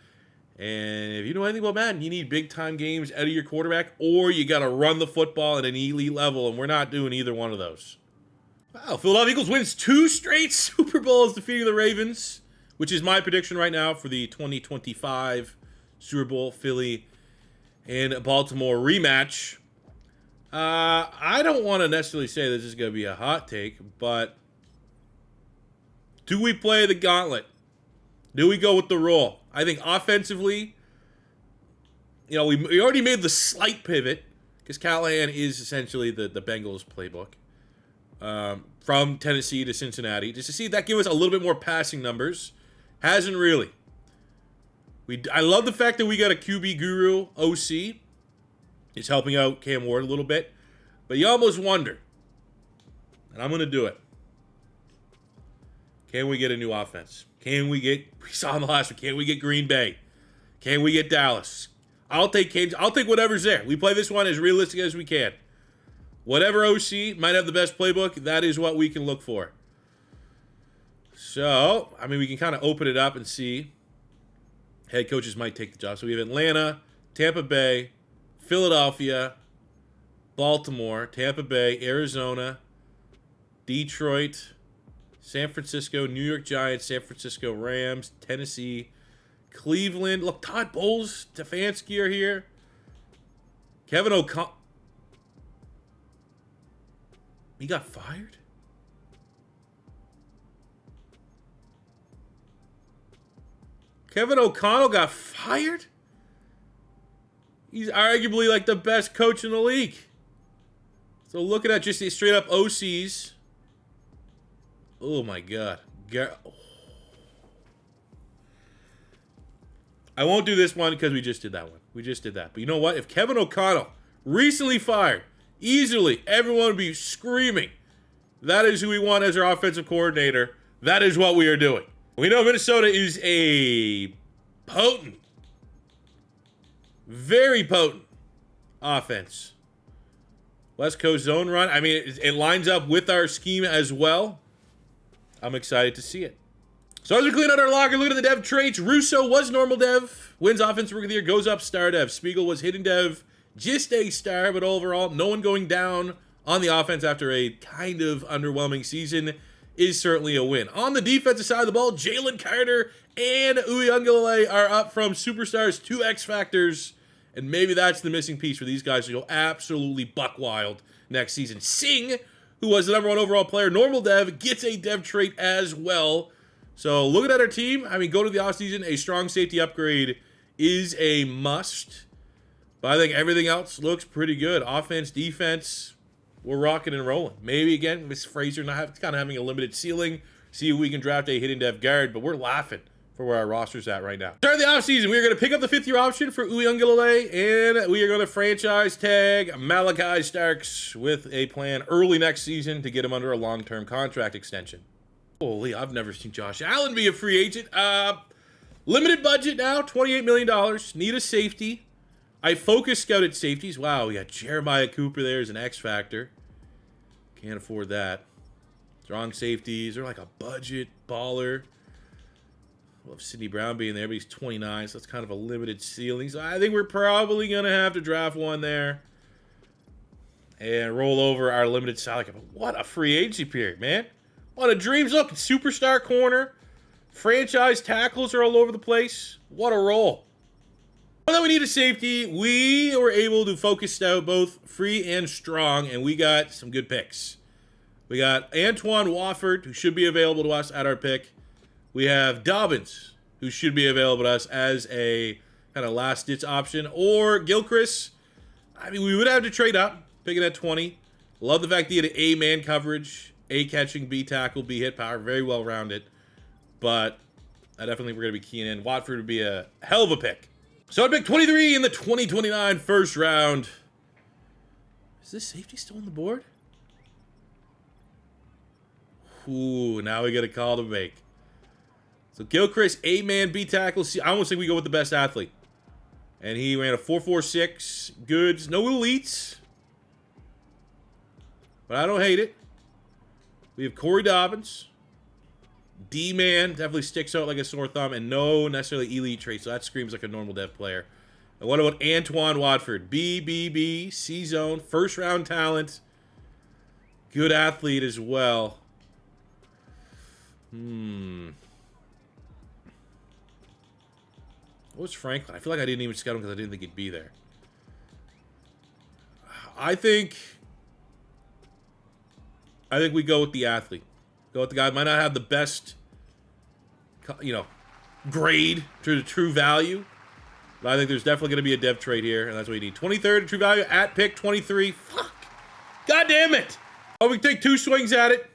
And if you know anything about Madden, you need big-time games out of your quarterback, or you got to run the football at an elite level, and we're not doing either one of those. Wow, Philadelphia Eagles wins 2 straight Super Bowls defeating the Ravens, which is my prediction right now for the 2025 Super Bowl, Philly and Baltimore rematch. I don't want to necessarily say this is going to be a hot take, but do we play the gauntlet? Do we go with the roll? I think offensively, we already made the slight pivot because Callahan is essentially the Bengals playbook from Tennessee to Cincinnati. Just to see if that give us a little bit more passing numbers. Hasn't really. I love the fact that we got a QB guru OC. It's helping out Cam Ward a little bit. But you almost wonder, and I'm going to do it. Can we get a new offense? We saw in the last one, can we get Green Bay? Can we get Dallas? I'll take whatever's there. We play this one as realistic as we can. Whatever OC might have the best playbook, that is what we can look for. So, I mean, we can kind of open it up and see. Head coaches might take the job. So we have Atlanta, Tampa Bay, Philadelphia, Baltimore, Tampa Bay, Arizona, Detroit, San Francisco, New York Giants, San Francisco Rams, Tennessee, Cleveland. Look, Todd Bowles, Stefanski are here. Kevin O'Connell. He got fired? Kevin O'Connell got fired? He's arguably like the best coach in the league. So looking at just the straight up OCs. Oh my God. I won't do this one because we just did that one. We just did that. But you know what? If Kevin O'Connell recently fired, easily everyone would be screaming. That is who we want as our offensive coordinator. That is what we are doing. We know Minnesota is a potent, very potent offense. West Coast zone run. I mean, it lines up with our scheme as well. I'm excited to see it. So as we clean out our locker, look at the dev traits. Russo was normal dev. Wins offensive rookie of the year, goes up star dev. Spiegel was hidden dev, just a star, but overall, no one going down on the offense after a kind of underwhelming season. is certainly a win. On the defensive side of the ball, Jalen Carter and Uyunglele are up from superstars to X Factors, and maybe that's the missing piece for these guys to go absolutely buck wild next season. Singh, who was the #1 overall player, normal dev, gets a dev trait as well. So looking at our team, I mean, go to the offseason, a strong safety upgrade is a must. But I think everything else looks pretty good. Offense, defense, we're rocking and rolling. Maybe, again, Miss Fraser kind of having a limited ceiling. See if we can draft a hidden dev guard, but we're laughing for where our roster's at right now. During the offseason, we're going to pick up the 5th-year option for Uyunglele, and we are going to franchise tag Malachi Starks with a plan early next season to get him under a long-term contract extension. Holy, I've never seen Josh Allen be a free agent. Limited budget now, $28 million. Need a safety. I focus scouted safeties. Wow, we got Jeremiah Cooper there as an X factor. Can't afford that. Strong safeties. They're like a budget baller. Love Sidney Brown being there, but he's 29, so that's kind of a limited ceiling. So I think we're probably going to have to draft one there and roll over our limited salary cap. What a free agency period, man. What a dreams. Look, superstar corner. Franchise tackles are all over the place. What a roll. Now that we need a safety, we were able to focus scout both free and strong, and we got some good picks. We got Antoine Wofford, who should be available to us at our pick. We have Dobbins, who should be available to us as a kind of last-ditch option. Or Gilchrist. I mean, we would have to trade up, picking at 20. Love the fact that he had A-man coverage, A catching, B tackle, B hit power, very well-rounded. But I definitely we're going to be keying in. Watford would be a hell of a pick. So I picked 23 in the 2029 first round. Is this safety still on the board? Ooh, now we got a call to make. So Gilchrist, A-man, B tackle. See, I almost think we go with the best athlete. And he ran a 4.46. Goods. No elites. But I don't hate it. We have Corey Dobbins. D-man definitely sticks out like a sore thumb, and no necessarily elite traits, so that screams like a normal dev player. And what about Antoine Watford? B, C-zone, first-round talent. Good athlete as well. What was Franklin? I feel like I didn't even scout him because I didn't think he'd be there. I think we go with the athlete. Go with the guy might not have the best, grade to the true value. But I think there's definitely going to be a dev trade here, and that's what you need. 23rd true value at pick 23. Fuck. God damn it. Oh, we can take 2 swings at it.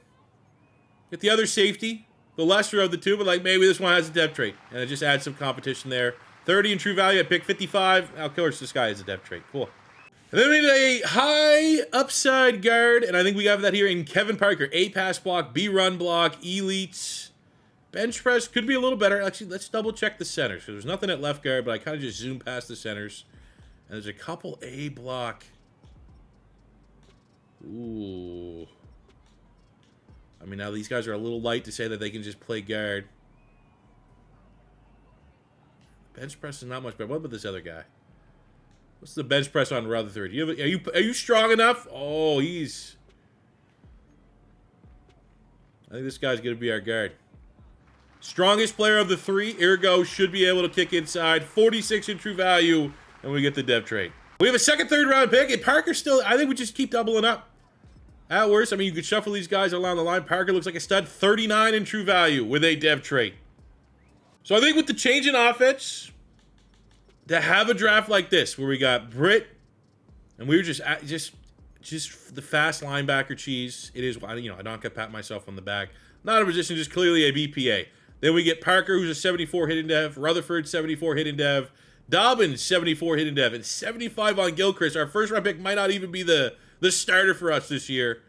Get the other safety. The lesser of the two, but maybe this one has a dev trait. And it just adds some competition there. 30 in true value at pick 55. Of course, this guy is a dev trait. Cool. And then we need a high upside guard, and I think we have that here in Kevin Parker. A pass block, B run block, elites. Bench press could be a little better. Actually, let's double check the centers, because there's nothing at left guard, but I kind of just zoomed past the centers. And there's a couple A block. Ooh. I mean, now these guys are a little light to say that they can just play guard. Bench press is not much better. What about this other guy? What's the bench press on Rutherford? Are you strong enough? Oh, he's... I think this guy's going to be our guard. Strongest player of the 3, ergo should be able to kick inside. 46 in true value, and we get the dev trade. We have a second, third round pick, and Parker still... I think we just keep doubling up. At worst, I mean, you could shuffle these guys along the line. Parker looks like a stud. 39 in true value with a dev trait. So I think with the change in offense... to have a draft like this, where we got Britt, and we were just the fast linebacker cheese. It is, I don't get pat myself on the back. Not a position, just clearly a BPA. Then we get Parker, who's a 74 hidden dev. Rutherford, 74 hidden dev. Dobbins, 74 hidden dev. And 75 on Gilchrist. Our first round pick might not even be the starter for us this year.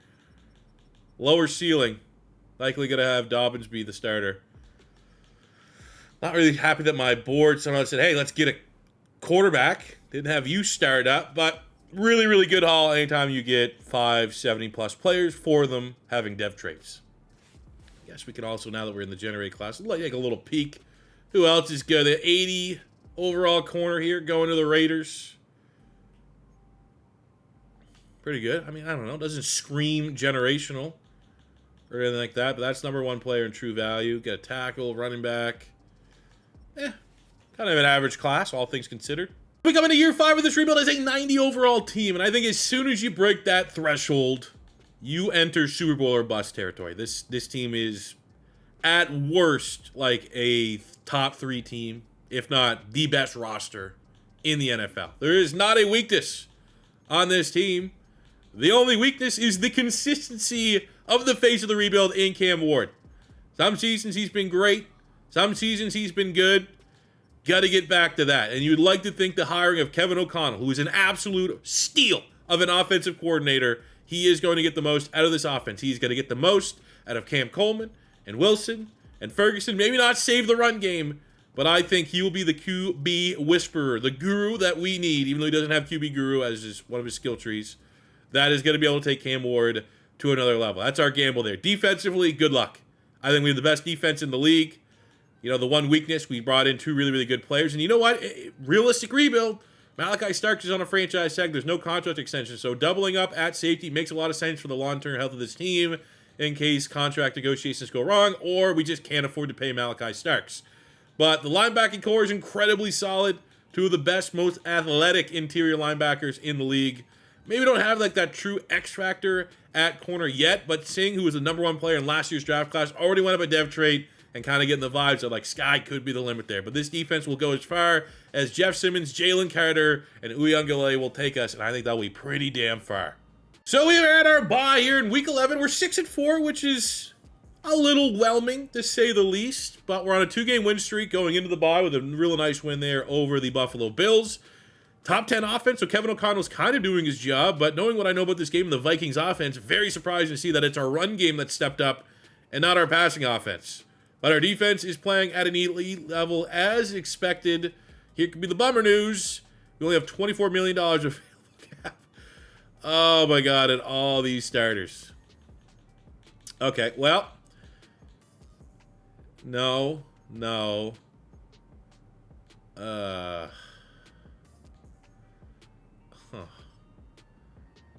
Lower ceiling. Likely going to have Dobbins be the starter. Not really happy that my board somehow said, hey, let's get a quarterback. Didn't have you start up, but really, really good haul anytime you get 5 70-plus players, 4 of them having dev traits. I guess we can also, now that we're in the generate class, take a little peek. Who else is good? The 80 overall corner here going to the Raiders. Pretty good. I mean, I don't know. It doesn't scream generational. or anything like that, but that's number 1 player in true value. Get a tackle, running back. Kind of an average class, all things considered. We come into year 5 of this rebuild as a 90 overall team, and I think as soon as you break that threshold, you enter Super Bowl or bust territory. This team is, at worst, like a top 3 team, if not the best roster in the NFL. There is not a weakness on this team. The only weakness is the consistency of the face of the rebuild in Cam Ward. Some seasons he's been great. Some seasons he's been good. Got to get back to that. And you'd like to think the hiring of Kevin O'Connell, who is an absolute steal of an offensive coordinator, he is going to get the most out of this offense. He's going to get the most out of Cam Coleman and Wilson and Ferguson. Maybe not save the run game, but I think he will be the QB whisperer, the guru that we need, even though he doesn't have QB guru as one of his skill trees. That is going to be able to take Cam Ward to another level. That's our gamble there. Defensively, good luck. I think we have the best defense in the league. You know, the one weakness, we brought in 2 really, really good players. And you know what? Realistic rebuild. Malachi Starks is on a franchise tag. There's no contract extension. So doubling up at safety makes a lot of sense for the long-term health of this team in case contract negotiations go wrong or we just can't afford to pay Malachi Starks. But the linebacking core is incredibly solid. 2 of the best, most athletic interior linebackers in the league. Maybe we don't have like that true X factor at corner yet, but Singh, who was the number 1 player in last year's draft class, already went up a dev trade and kind of getting the vibes of like sky could be the limit there. But this defense will go as far as Jeff Simmons, Jalen Carter, and Uyunglele will take us, and I think that'll be pretty damn far. So we are at our bye here in Week 11. We're 6-4, which is a little whelming to say the least, but we're on a 2-game win streak going into the bye with a real nice win there over the Buffalo Bills. Top 10 offense, so Kevin O'Connell's kind of doing his job, but knowing what I know about this game and the Vikings offense, very surprised to see that it's our run game that stepped up and not our passing offense. But our defense is playing at an elite level as expected. Here could be the bummer news. We only have $24 million available cap. Oh my God, and all these starters. Okay, well. No.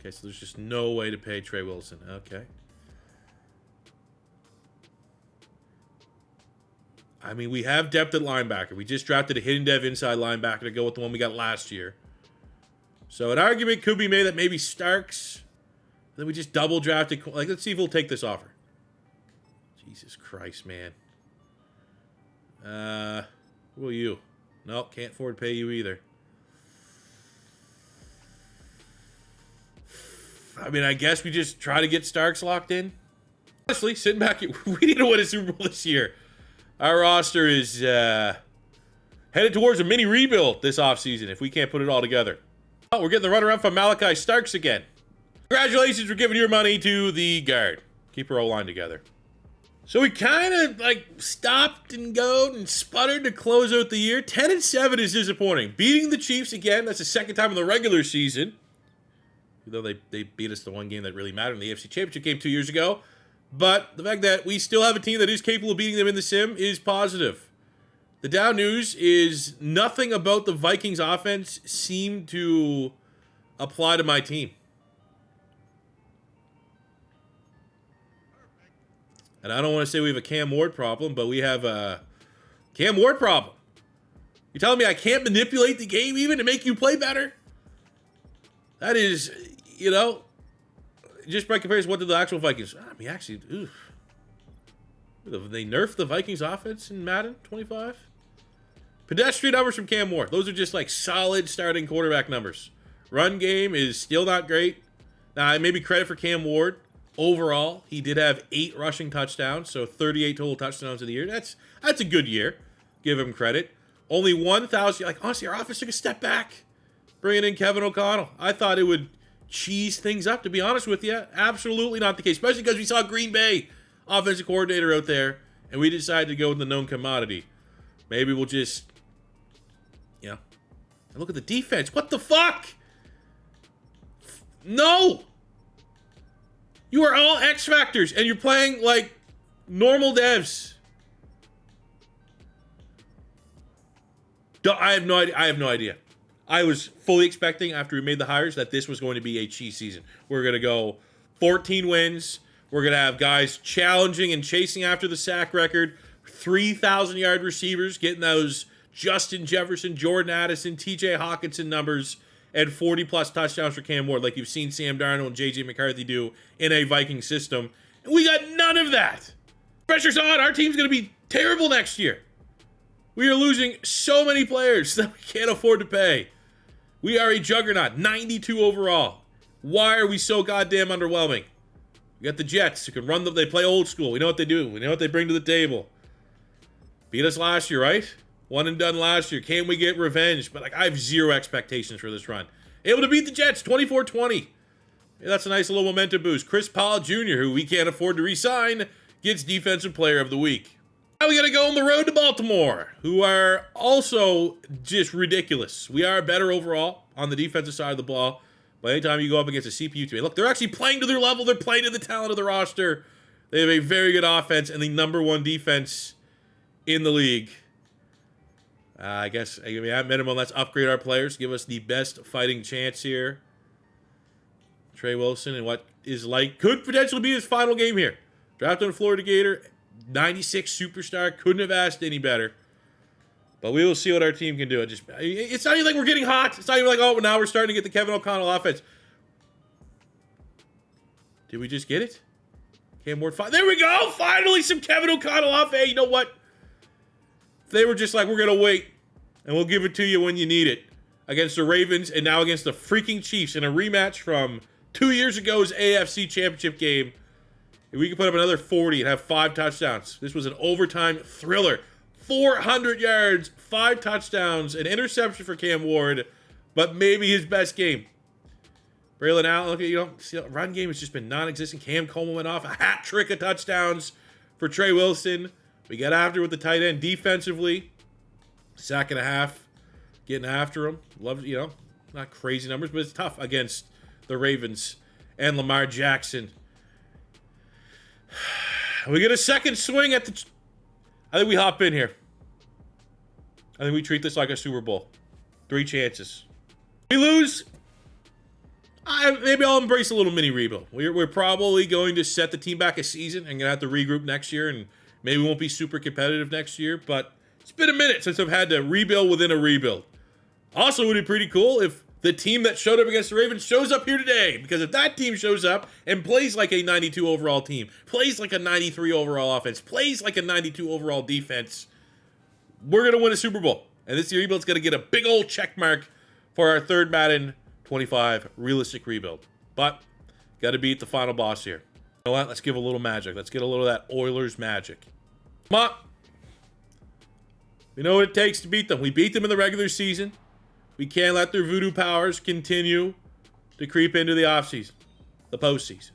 Okay, so there's just no way to pay Trey Wilson. Okay. I mean, we have depth at linebacker. We just drafted a hidden dev inside linebacker to go with the one we got last year. So an argument could be made that maybe Starks, then we just double drafted. Like, let's see if we'll take this offer. Jesus Christ, man. Who are you? Nope, can't afford to pay you either. I mean, I guess we just try to get Starks locked in. Honestly, sitting back, we need to win a Super Bowl this year. Our roster is headed towards a mini rebuild this offseason if we can't put it all together. Oh, we're getting the runaround from Malachi Starks again. Congratulations for giving your money to the guard. Keep our O-line together. So we kind of like stopped and go and sputtered to close out the year. 10-7 is disappointing. Beating the Chiefs again, that's the second time in the regular season. Even though they beat us the one game that really mattered in the AFC Championship game 2 years ago. But the fact that we still have a team that is capable of beating them in the sim is positive. The down news is nothing about the Vikings offense seemed to apply to my team. And I don't want to say we have a Cam Ward problem, but we have a Cam Ward problem. You're telling me I can't manipulate the game even to make you play better? That is, you know, just by comparison, what did the actual Vikings? I mean, actually, oof. They nerfed the Vikings offense in Madden 25. Pedestrian numbers from Cam Ward. Those are just like solid starting quarterback numbers. Run game is still not great. Now, maybe credit for Cam Ward. Overall, he did have 8 rushing touchdowns, so 38 total touchdowns in the year. That's a good year. Give him credit. Only 1,000. Like, honestly, our offense took a step back, bringing in Kevin O'Connell. I thought it would cheese things up, to be honest with you. Absolutely not the case, especially because we saw Green Bay offensive coordinator out there, and we decided to go with the known commodity. Maybe we'll just, you know, and look at the defense. What the fuck? No! You are all X Factors, and you're playing like normal devs. I have no idea. I was fully expecting after we made the hires that this was going to be a cheese season. We're going to go 14 wins. We're going to have guys challenging and chasing after the sack record. 3,000-yard receivers getting those Justin Jefferson, Jordan Addison, TJ Hawkinson numbers, and 40-plus touchdowns for Cam Ward like you've seen Sam Darnold and J.J. McCarthy do in a Viking system. And we got none of that. Pressure's on. Our team's going to be terrible next year. We are losing so many players that we can't afford to pay. We are a juggernaut, 92 overall. Why are we so goddamn underwhelming? We got the Jets who can run they play old school. We know what they do. We know what they bring to the table. Beat us last year, right? One and done last year. Can we get revenge? But I have zero expectations for this run. Able to beat the Jets 24-20. Yeah, that's a nice little momentum boost. Chris Paul Jr., who we can't afford to re-sign, gets Defensive Player of the Week. Now we got to go on the road to Baltimore, who are also just ridiculous. We are better overall on the defensive side of the ball. But anytime you go up against a CPU team, look, they're actually playing to their level. They're playing to the talent of the roster. They have a very good offense and the #1 defense in the league. I guess, at minimum, let's upgrade our players. Give us the best fighting chance here. Trey Wilson and what is could potentially be his final game here. Drafted a Florida Gator, 96 superstar. Couldn't have asked any better. But we will see what our team can do. It's not even like we're getting hot. It's not even like, oh, now we're starting to get the Kevin O'Connell offense. Did we just get it? Cam Ward, there we go! Finally, some Kevin O'Connell offense. Hey, you know what? They were just like, we're going to wait, and we'll give it to you when you need it. Against the Ravens, and now against the freaking Chiefs in a rematch from 2 years ago's AFC Championship game. If we can put up another 40 and have 5 touchdowns. This was an overtime thriller. 400 yards, 5 touchdowns, an interception for Cam Ward, but maybe his best game. Braylon Allen, look at, run game has just been non-existent. Cam Coleman went off, a hat trick of touchdowns for Trey Wilson. We got after with the tight end defensively. Sack and a half, getting after him. Love, not crazy numbers, but it's tough against the Ravens and Lamar Jackson. We get a second swing at the... I think we hop in here. I think we treat this like a Super Bowl. 3 chances. We lose. Maybe I'll embrace a little mini rebuild. We're probably going to set the team back a season and gonna have to regroup next year, and maybe we won't be super competitive next year. But it's been a minute since I've had to rebuild within a rebuild. Also, it would be pretty cool if the team that showed up against the Ravens shows up here today. Because if that team shows up and plays like a 92 overall team, plays like a 93 overall offense, plays like a 92 overall defense, we're going to win a Super Bowl. And this rebuild's going to get a big old check mark for our third Madden 25 realistic rebuild. But, got to beat the final boss here. You know what? Let's give a little magic. Let's get a little of that Oilers magic. Come on. We know what it takes to beat them. We beat them in the regular season. We can't let their voodoo powers continue to creep into the offseason, the postseason.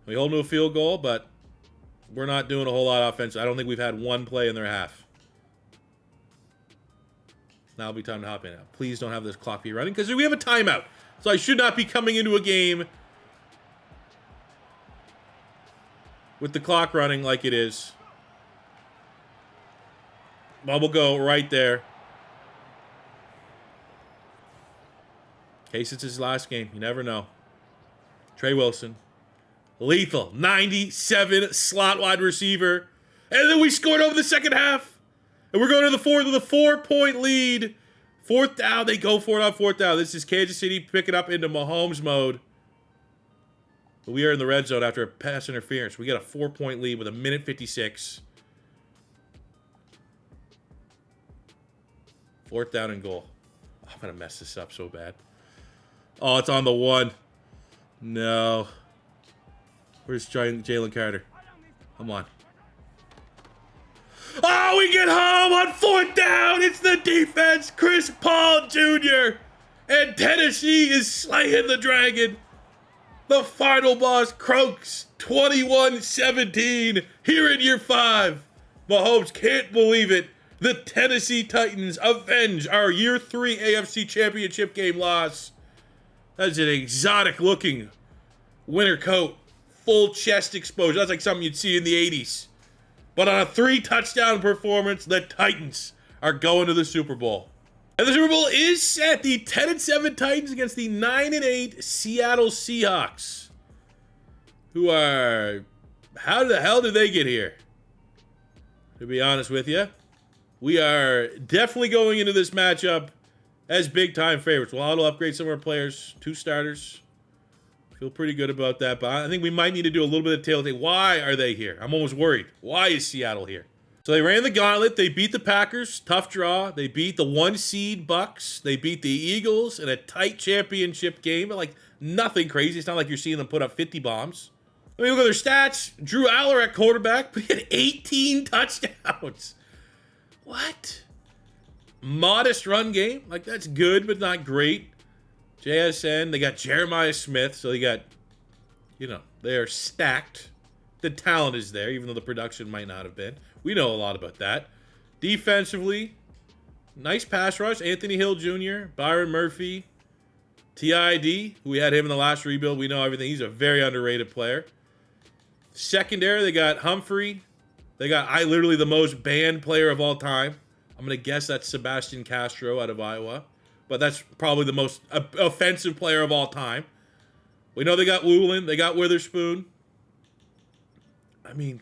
We hold them to a field goal, but we're not doing a whole lot of offense. I don't think we've had one play in their half. Now it'll be time to hop in now. Please don't have this clock be running, because we have a timeout. So I should not be coming into a game with the clock running like it is. Bubble go right there. In case it's his last game. You never know. Trey Wilson. Lethal. 97 slot wide receiver. And then we scored over the second half. And we're going to the 4-point lead. 4th down. They go for it on 4th down. This is Kansas City picking up into Mahomes mode. But we are in the red zone after a pass interference. We got a 4-point lead with 1:56. 4th down and goal. I'm going to mess this up so bad. Oh, it's on the 1. No. Where's Jalen Carter? Come on. Oh, we get home on 4th down. It's the defense. Chris Paul Jr. And Tennessee is slaying the dragon. The final boss croaks 21-17 here in year 5. Mahomes can't believe it. The Tennessee Titans avenge our year 3 AFC Championship game loss. That's an exotic-looking winter coat. Full chest exposure. That's like something you'd see in the 80s. But on a 3-touchdown performance, the Titans are going to the Super Bowl. And the Super Bowl is set. The 10-7 Titans against the 9-8 Seattle Seahawks. who are... How the hell did they get here? To be honest with you, we are definitely going into this matchup as big-time favorites. We'll auto upgrade some of our players. 2 starters. Feel pretty good about that, but I think we might need to do a little bit of tail thing. Why are they here? I'm almost worried. Why is Seattle here? So they ran the gauntlet. They beat the Packers. Tough draw. They beat the 1-seed Bucks. They beat the Eagles in a tight championship game. But like nothing crazy. It's not like you're seeing them put up 50 bombs. I mean, look at their stats. Drew Aller at quarterback, but he had 18 touchdowns. What? Modest run game. Like, that's good, but not great. JSN, they got Jeremiah Smith, so they got, you know, they're stacked. The talent is there, even though the production might not have been. We know a lot about that. Defensively, nice pass rush. Anthony Hill Jr., Byron Murphy, TID, who we had him in the last rebuild. We know everything. He's a very underrated player. Secondary, they got Humphrey. They got literally the most banned player of all time. I'm going to guess that's Sebastian Castro out of Iowa. But that's probably the most offensive player of all time. We know they got Woolen. They got Witherspoon. I mean,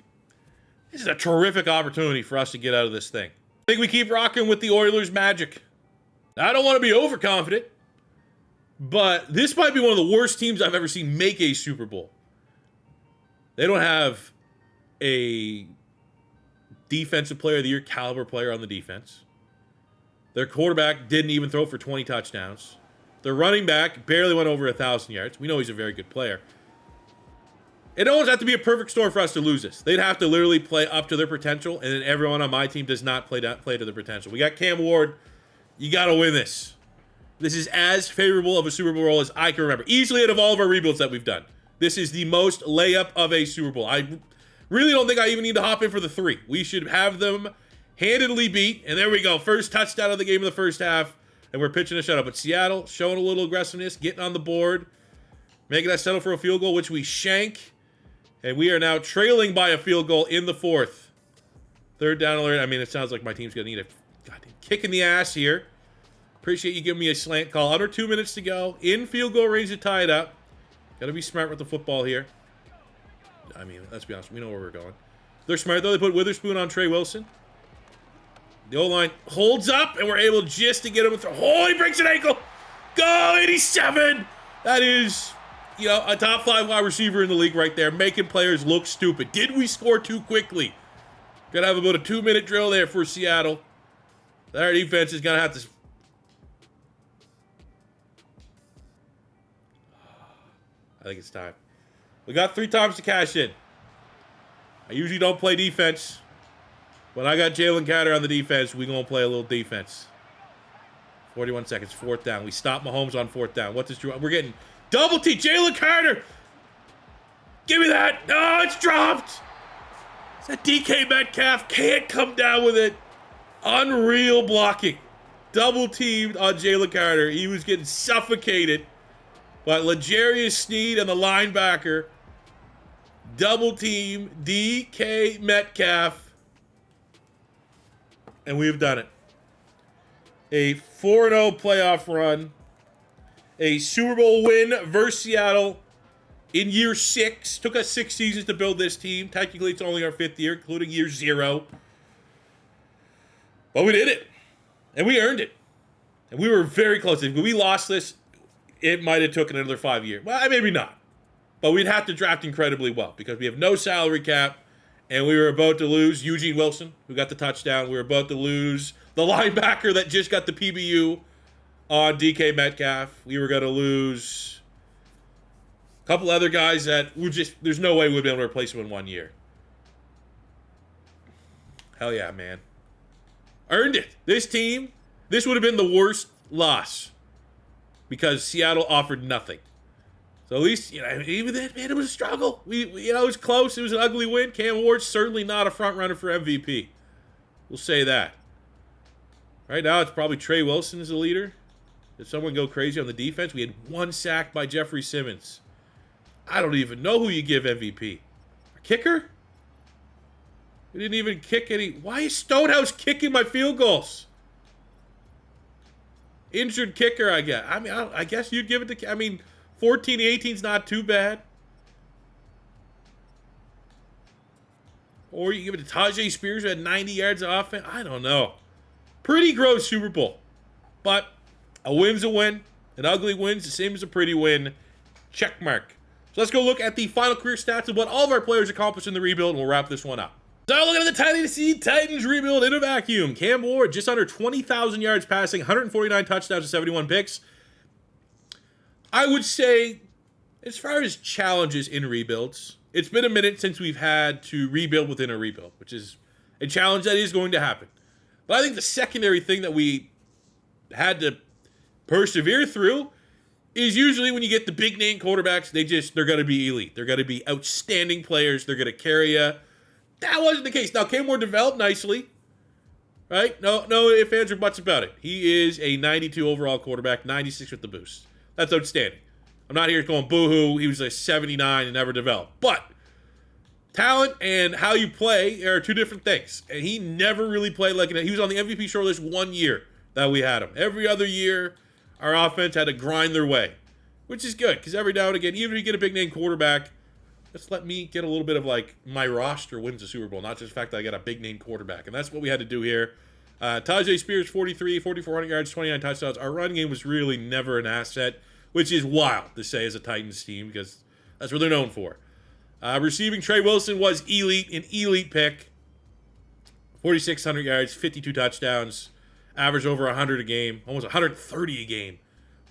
this is a terrific opportunity for us to get out of this thing. I think we keep rocking with the Oilers magic. Now, I don't want to be overconfident, but this might be one of the worst teams I've ever seen make a Super Bowl. They don't have a defensive player of the year caliber player on the defense. Their quarterback didn't even throw for 20 touchdowns. Their running back barely went over 1,000 yards. We know he's a very good player. It almost have to be a perfect storm for us to lose this. They'd have to literally play up to their potential, and then everyone on my team does not play to their potential. We got Cam Ward. You got to win this. This is as favorable of a Super Bowl role as I can remember. Easily out of all of our rebuilds that we've done. This is the most layup of a Super Bowl. I really don't think I even need to hop in for the 3. We should have them handedly beat. And there we go. First touchdown of the game in the first half. And we're pitching a shutout. But Seattle showing a little aggressiveness, getting on the board, making that settle for a field goal, which we shank. And we are now trailing by a field goal in the 4th. Third down alert. I mean, it sounds like my team's going to need a goddamn kick in the ass here. Appreciate you giving me a slant call. Under 2 minutes to go. In field goal range to tie it up. Got to be smart with the football here. I mean, let's be honest. We know where we're going. They're smart, though. They put Witherspoon on Trey Wilson. The O-line holds up, and we're able just to get him. Oh, he breaks an ankle. Go, 87. That is, you know, a top 5 wide receiver in the league right there, making players look stupid. Did we score too quickly? Gonna have about a 2-minute drill there for Seattle. Our defense is gonna have to. I think it's time. We got 3 times to cash in. I usually don't play defense. When I got Jalen Carter on the defense, we're going to play a little defense. 41 seconds, 4th down. We stop Mahomes on 4th down. What does Drew? We're getting double T. Jalen Carter. Give me that. No, it's dropped. It's that DK Metcalf. Can't come down with it. Unreal blocking. Double teamed on Jalen Carter. He was getting suffocated. But L'Jarius Sneed and the linebacker double team DK Metcalf. And we've done it. A 4-0 playoff run. A Super Bowl win versus Seattle in year 6. Took us 6 seasons to build this team. Technically, it's only our 5th year, including year 0. But we did it. And we earned it. And we were very close. If we lost this, it might have taken another 5 years. Well, maybe not. But we'd have to draft incredibly well because we have no salary cap. And we were about to lose Eugene Wilson, who got the touchdown. We were about to lose the linebacker that just got the PBU on DK Metcalf. We were going to lose a couple other guys that were just, there's no way we'd be able to replace them in 1 year. Hell yeah, man. Earned it. This team, this would have been the worst loss because Seattle offered nothing. So at least, you know, even then, man, it was a struggle. You know, it was close. It was an ugly win. Cam Ward's certainly not a front runner for MVP. We'll say that. Right now, it's probably Trey Wilson as the leader. Did someone go crazy on the defense? We had 1 sack by Jeffrey Simmons. I don't even know who you give MVP. A kicker? We didn't even kick any. Why is Stonehouse kicking my field goals? Injured kicker, I guess. I mean, I guess you'd give it to. I mean, 14-18 is not too bad. Or you give it to Tajay Spears, who had 90 yards of offense. I don't know. Pretty gross Super Bowl. But a win's a win. An ugly win's the same as a pretty win. Check mark. So let's go look at the final career stats of what all of our players accomplished in the rebuild, and we'll wrap this one up. So looking at the Titans rebuild in a vacuum. Cam Ward, just under 20,000 yards passing, 149 touchdowns and 71 picks. I would say, as far as challenges in rebuilds, it's been a minute since we've had to rebuild within a rebuild, which is a challenge that is going to happen. But I think the secondary thing that we had to persevere through is usually when you get the big name quarterbacks, they're going to be elite. They're going to be outstanding players. They're going to carry you. That wasn't the case. Now, Cam Ward developed nicely, right? No ifs, ands, or buts about it. He is a 92 overall quarterback, 96 with the boost. That's outstanding. I'm not here going boo-hoo. He was a 79 and never developed. But talent and how you play are two different things. And he never really played like it. He was on the MVP shortlist 1 year that we had him. Every other year, our offense had to grind their way, which is good because every now and again, even if you get a big name quarterback, just let me get a little bit of like my roster wins the Super Bowl, not just the fact that I got a big name quarterback. And that's what we had to do here. Tajay Spears, 43, 4,400 yards, 29 touchdowns. Our run game was really never an asset, which is wild to say as a Titans team because that's what they're known for. Receiving, Trey Wilson was elite, an elite pick. 4,600 yards, 52 touchdowns, average over 100 a game, almost 130 a game.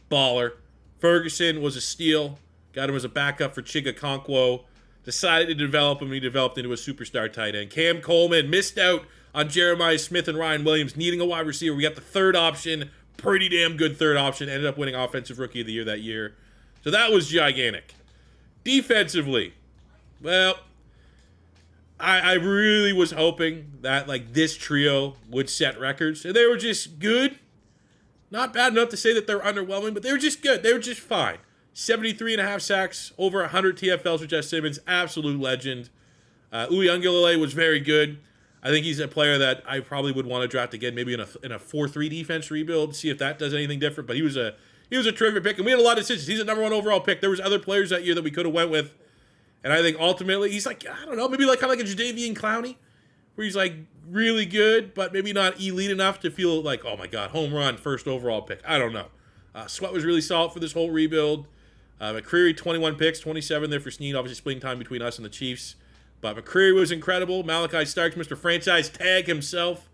Baller. Ferguson was a steal. Got him as a backup for Chiga Okonkwo. Decided to develop him. He developed into a superstar tight end. Cam Coleman missed out on Jeremiah Smith and Ryan Williams needing a wide receiver. We got the third option. Pretty damn good third option. Ended up winning Offensive Rookie of the Year that year. So that was gigantic. Defensively, well, I really was hoping that like this trio would set records. And they were just good. Not bad enough to say that they're underwhelming, but they were just good. They were just fine. 73.5 sacks, over 100 TFLs with Jess Simmons. Absolute legend. Uyunglele was very good. I think he's a player that I probably would want to draft again, maybe in a 4-3 defense rebuild, see if that does anything different. But he was a terrific pick, and we had a lot of decisions. He's a number one overall pick. There was other players that year that we could have went with, and I think ultimately he's like, I don't know, maybe like kind of like a Jadeveon Clowney, where he's like really good, but maybe not elite enough to feel like, oh my God, home run, first overall pick. I don't know. Sweat was really solid for this whole rebuild. McCreary, 21 picks, 27 there for Snead, obviously splitting time between us and the Chiefs. But McCreary was incredible. Malachi Starks, Mr. Franchise Tag himself,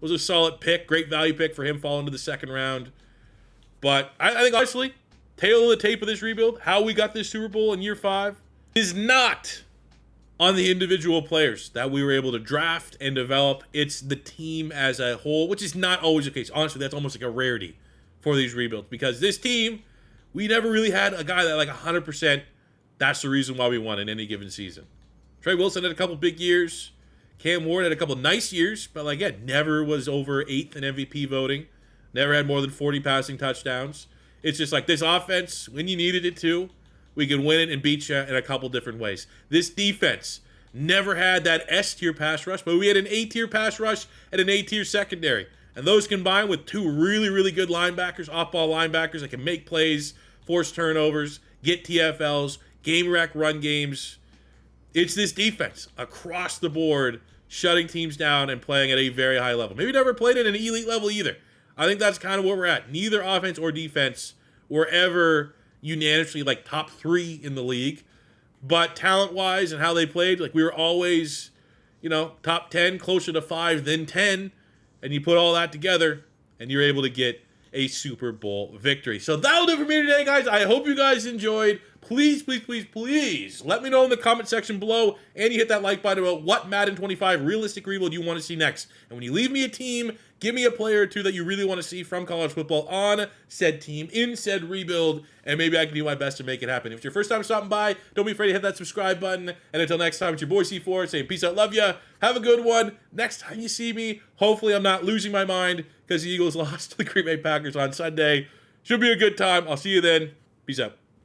was a solid pick. Great value pick for him falling to the second round. But I think, honestly, tail of the tape of this rebuild, how we got this Super Bowl in year 5, is not on the individual players that we were able to draft and develop. It's the team as a whole, which is not always the case. Honestly, that's almost like a rarity for these rebuilds. Because this team, we never really had a guy that like 100%, that's the reason why we won in any given season. Trey Wilson had a couple big years. Cam Ward had a couple nice years, but like, again, never was over 8th in MVP voting. Never had more than 40 passing touchdowns. It's just like this offense, when you needed it to, we could win it and beat you in a couple different ways. This defense never had that S-tier pass rush, but we had an A-tier pass rush and an A-tier secondary. And those combined with two really, really good linebackers, off-ball linebackers that can make plays, force turnovers, get TFLs, game-wreck run games. It's this defense across the board, shutting teams down and playing at a very high level. Maybe never played at an elite level either. I think that's kind of where we're at. Neither offense or defense were ever unanimously like top 3 in the league. But talent-wise and how they played, like we were always, top 10, closer to 5 than 10. And you put all that together, and you're able to get a Super Bowl victory. So that'll do it for me today, guys. I hope you guys enjoyed. Please, please, please, please let me know in the comment section below, and you hit that like button about what Madden 25 realistic rebuild you want to see next. And when you leave me a team, give me a player or two that you really want to see from college football on said team, in said rebuild, and maybe I can do my best to make it happen. If it's your first time stopping by, don't be afraid to hit that subscribe button. And until next time, it's your boy C4 saying peace out, love ya, have a good one. Next time you see me, hopefully I'm not losing my mind because the Eagles lost to the Green Bay Packers on Sunday. Should be a good time. I'll see you then. Peace out.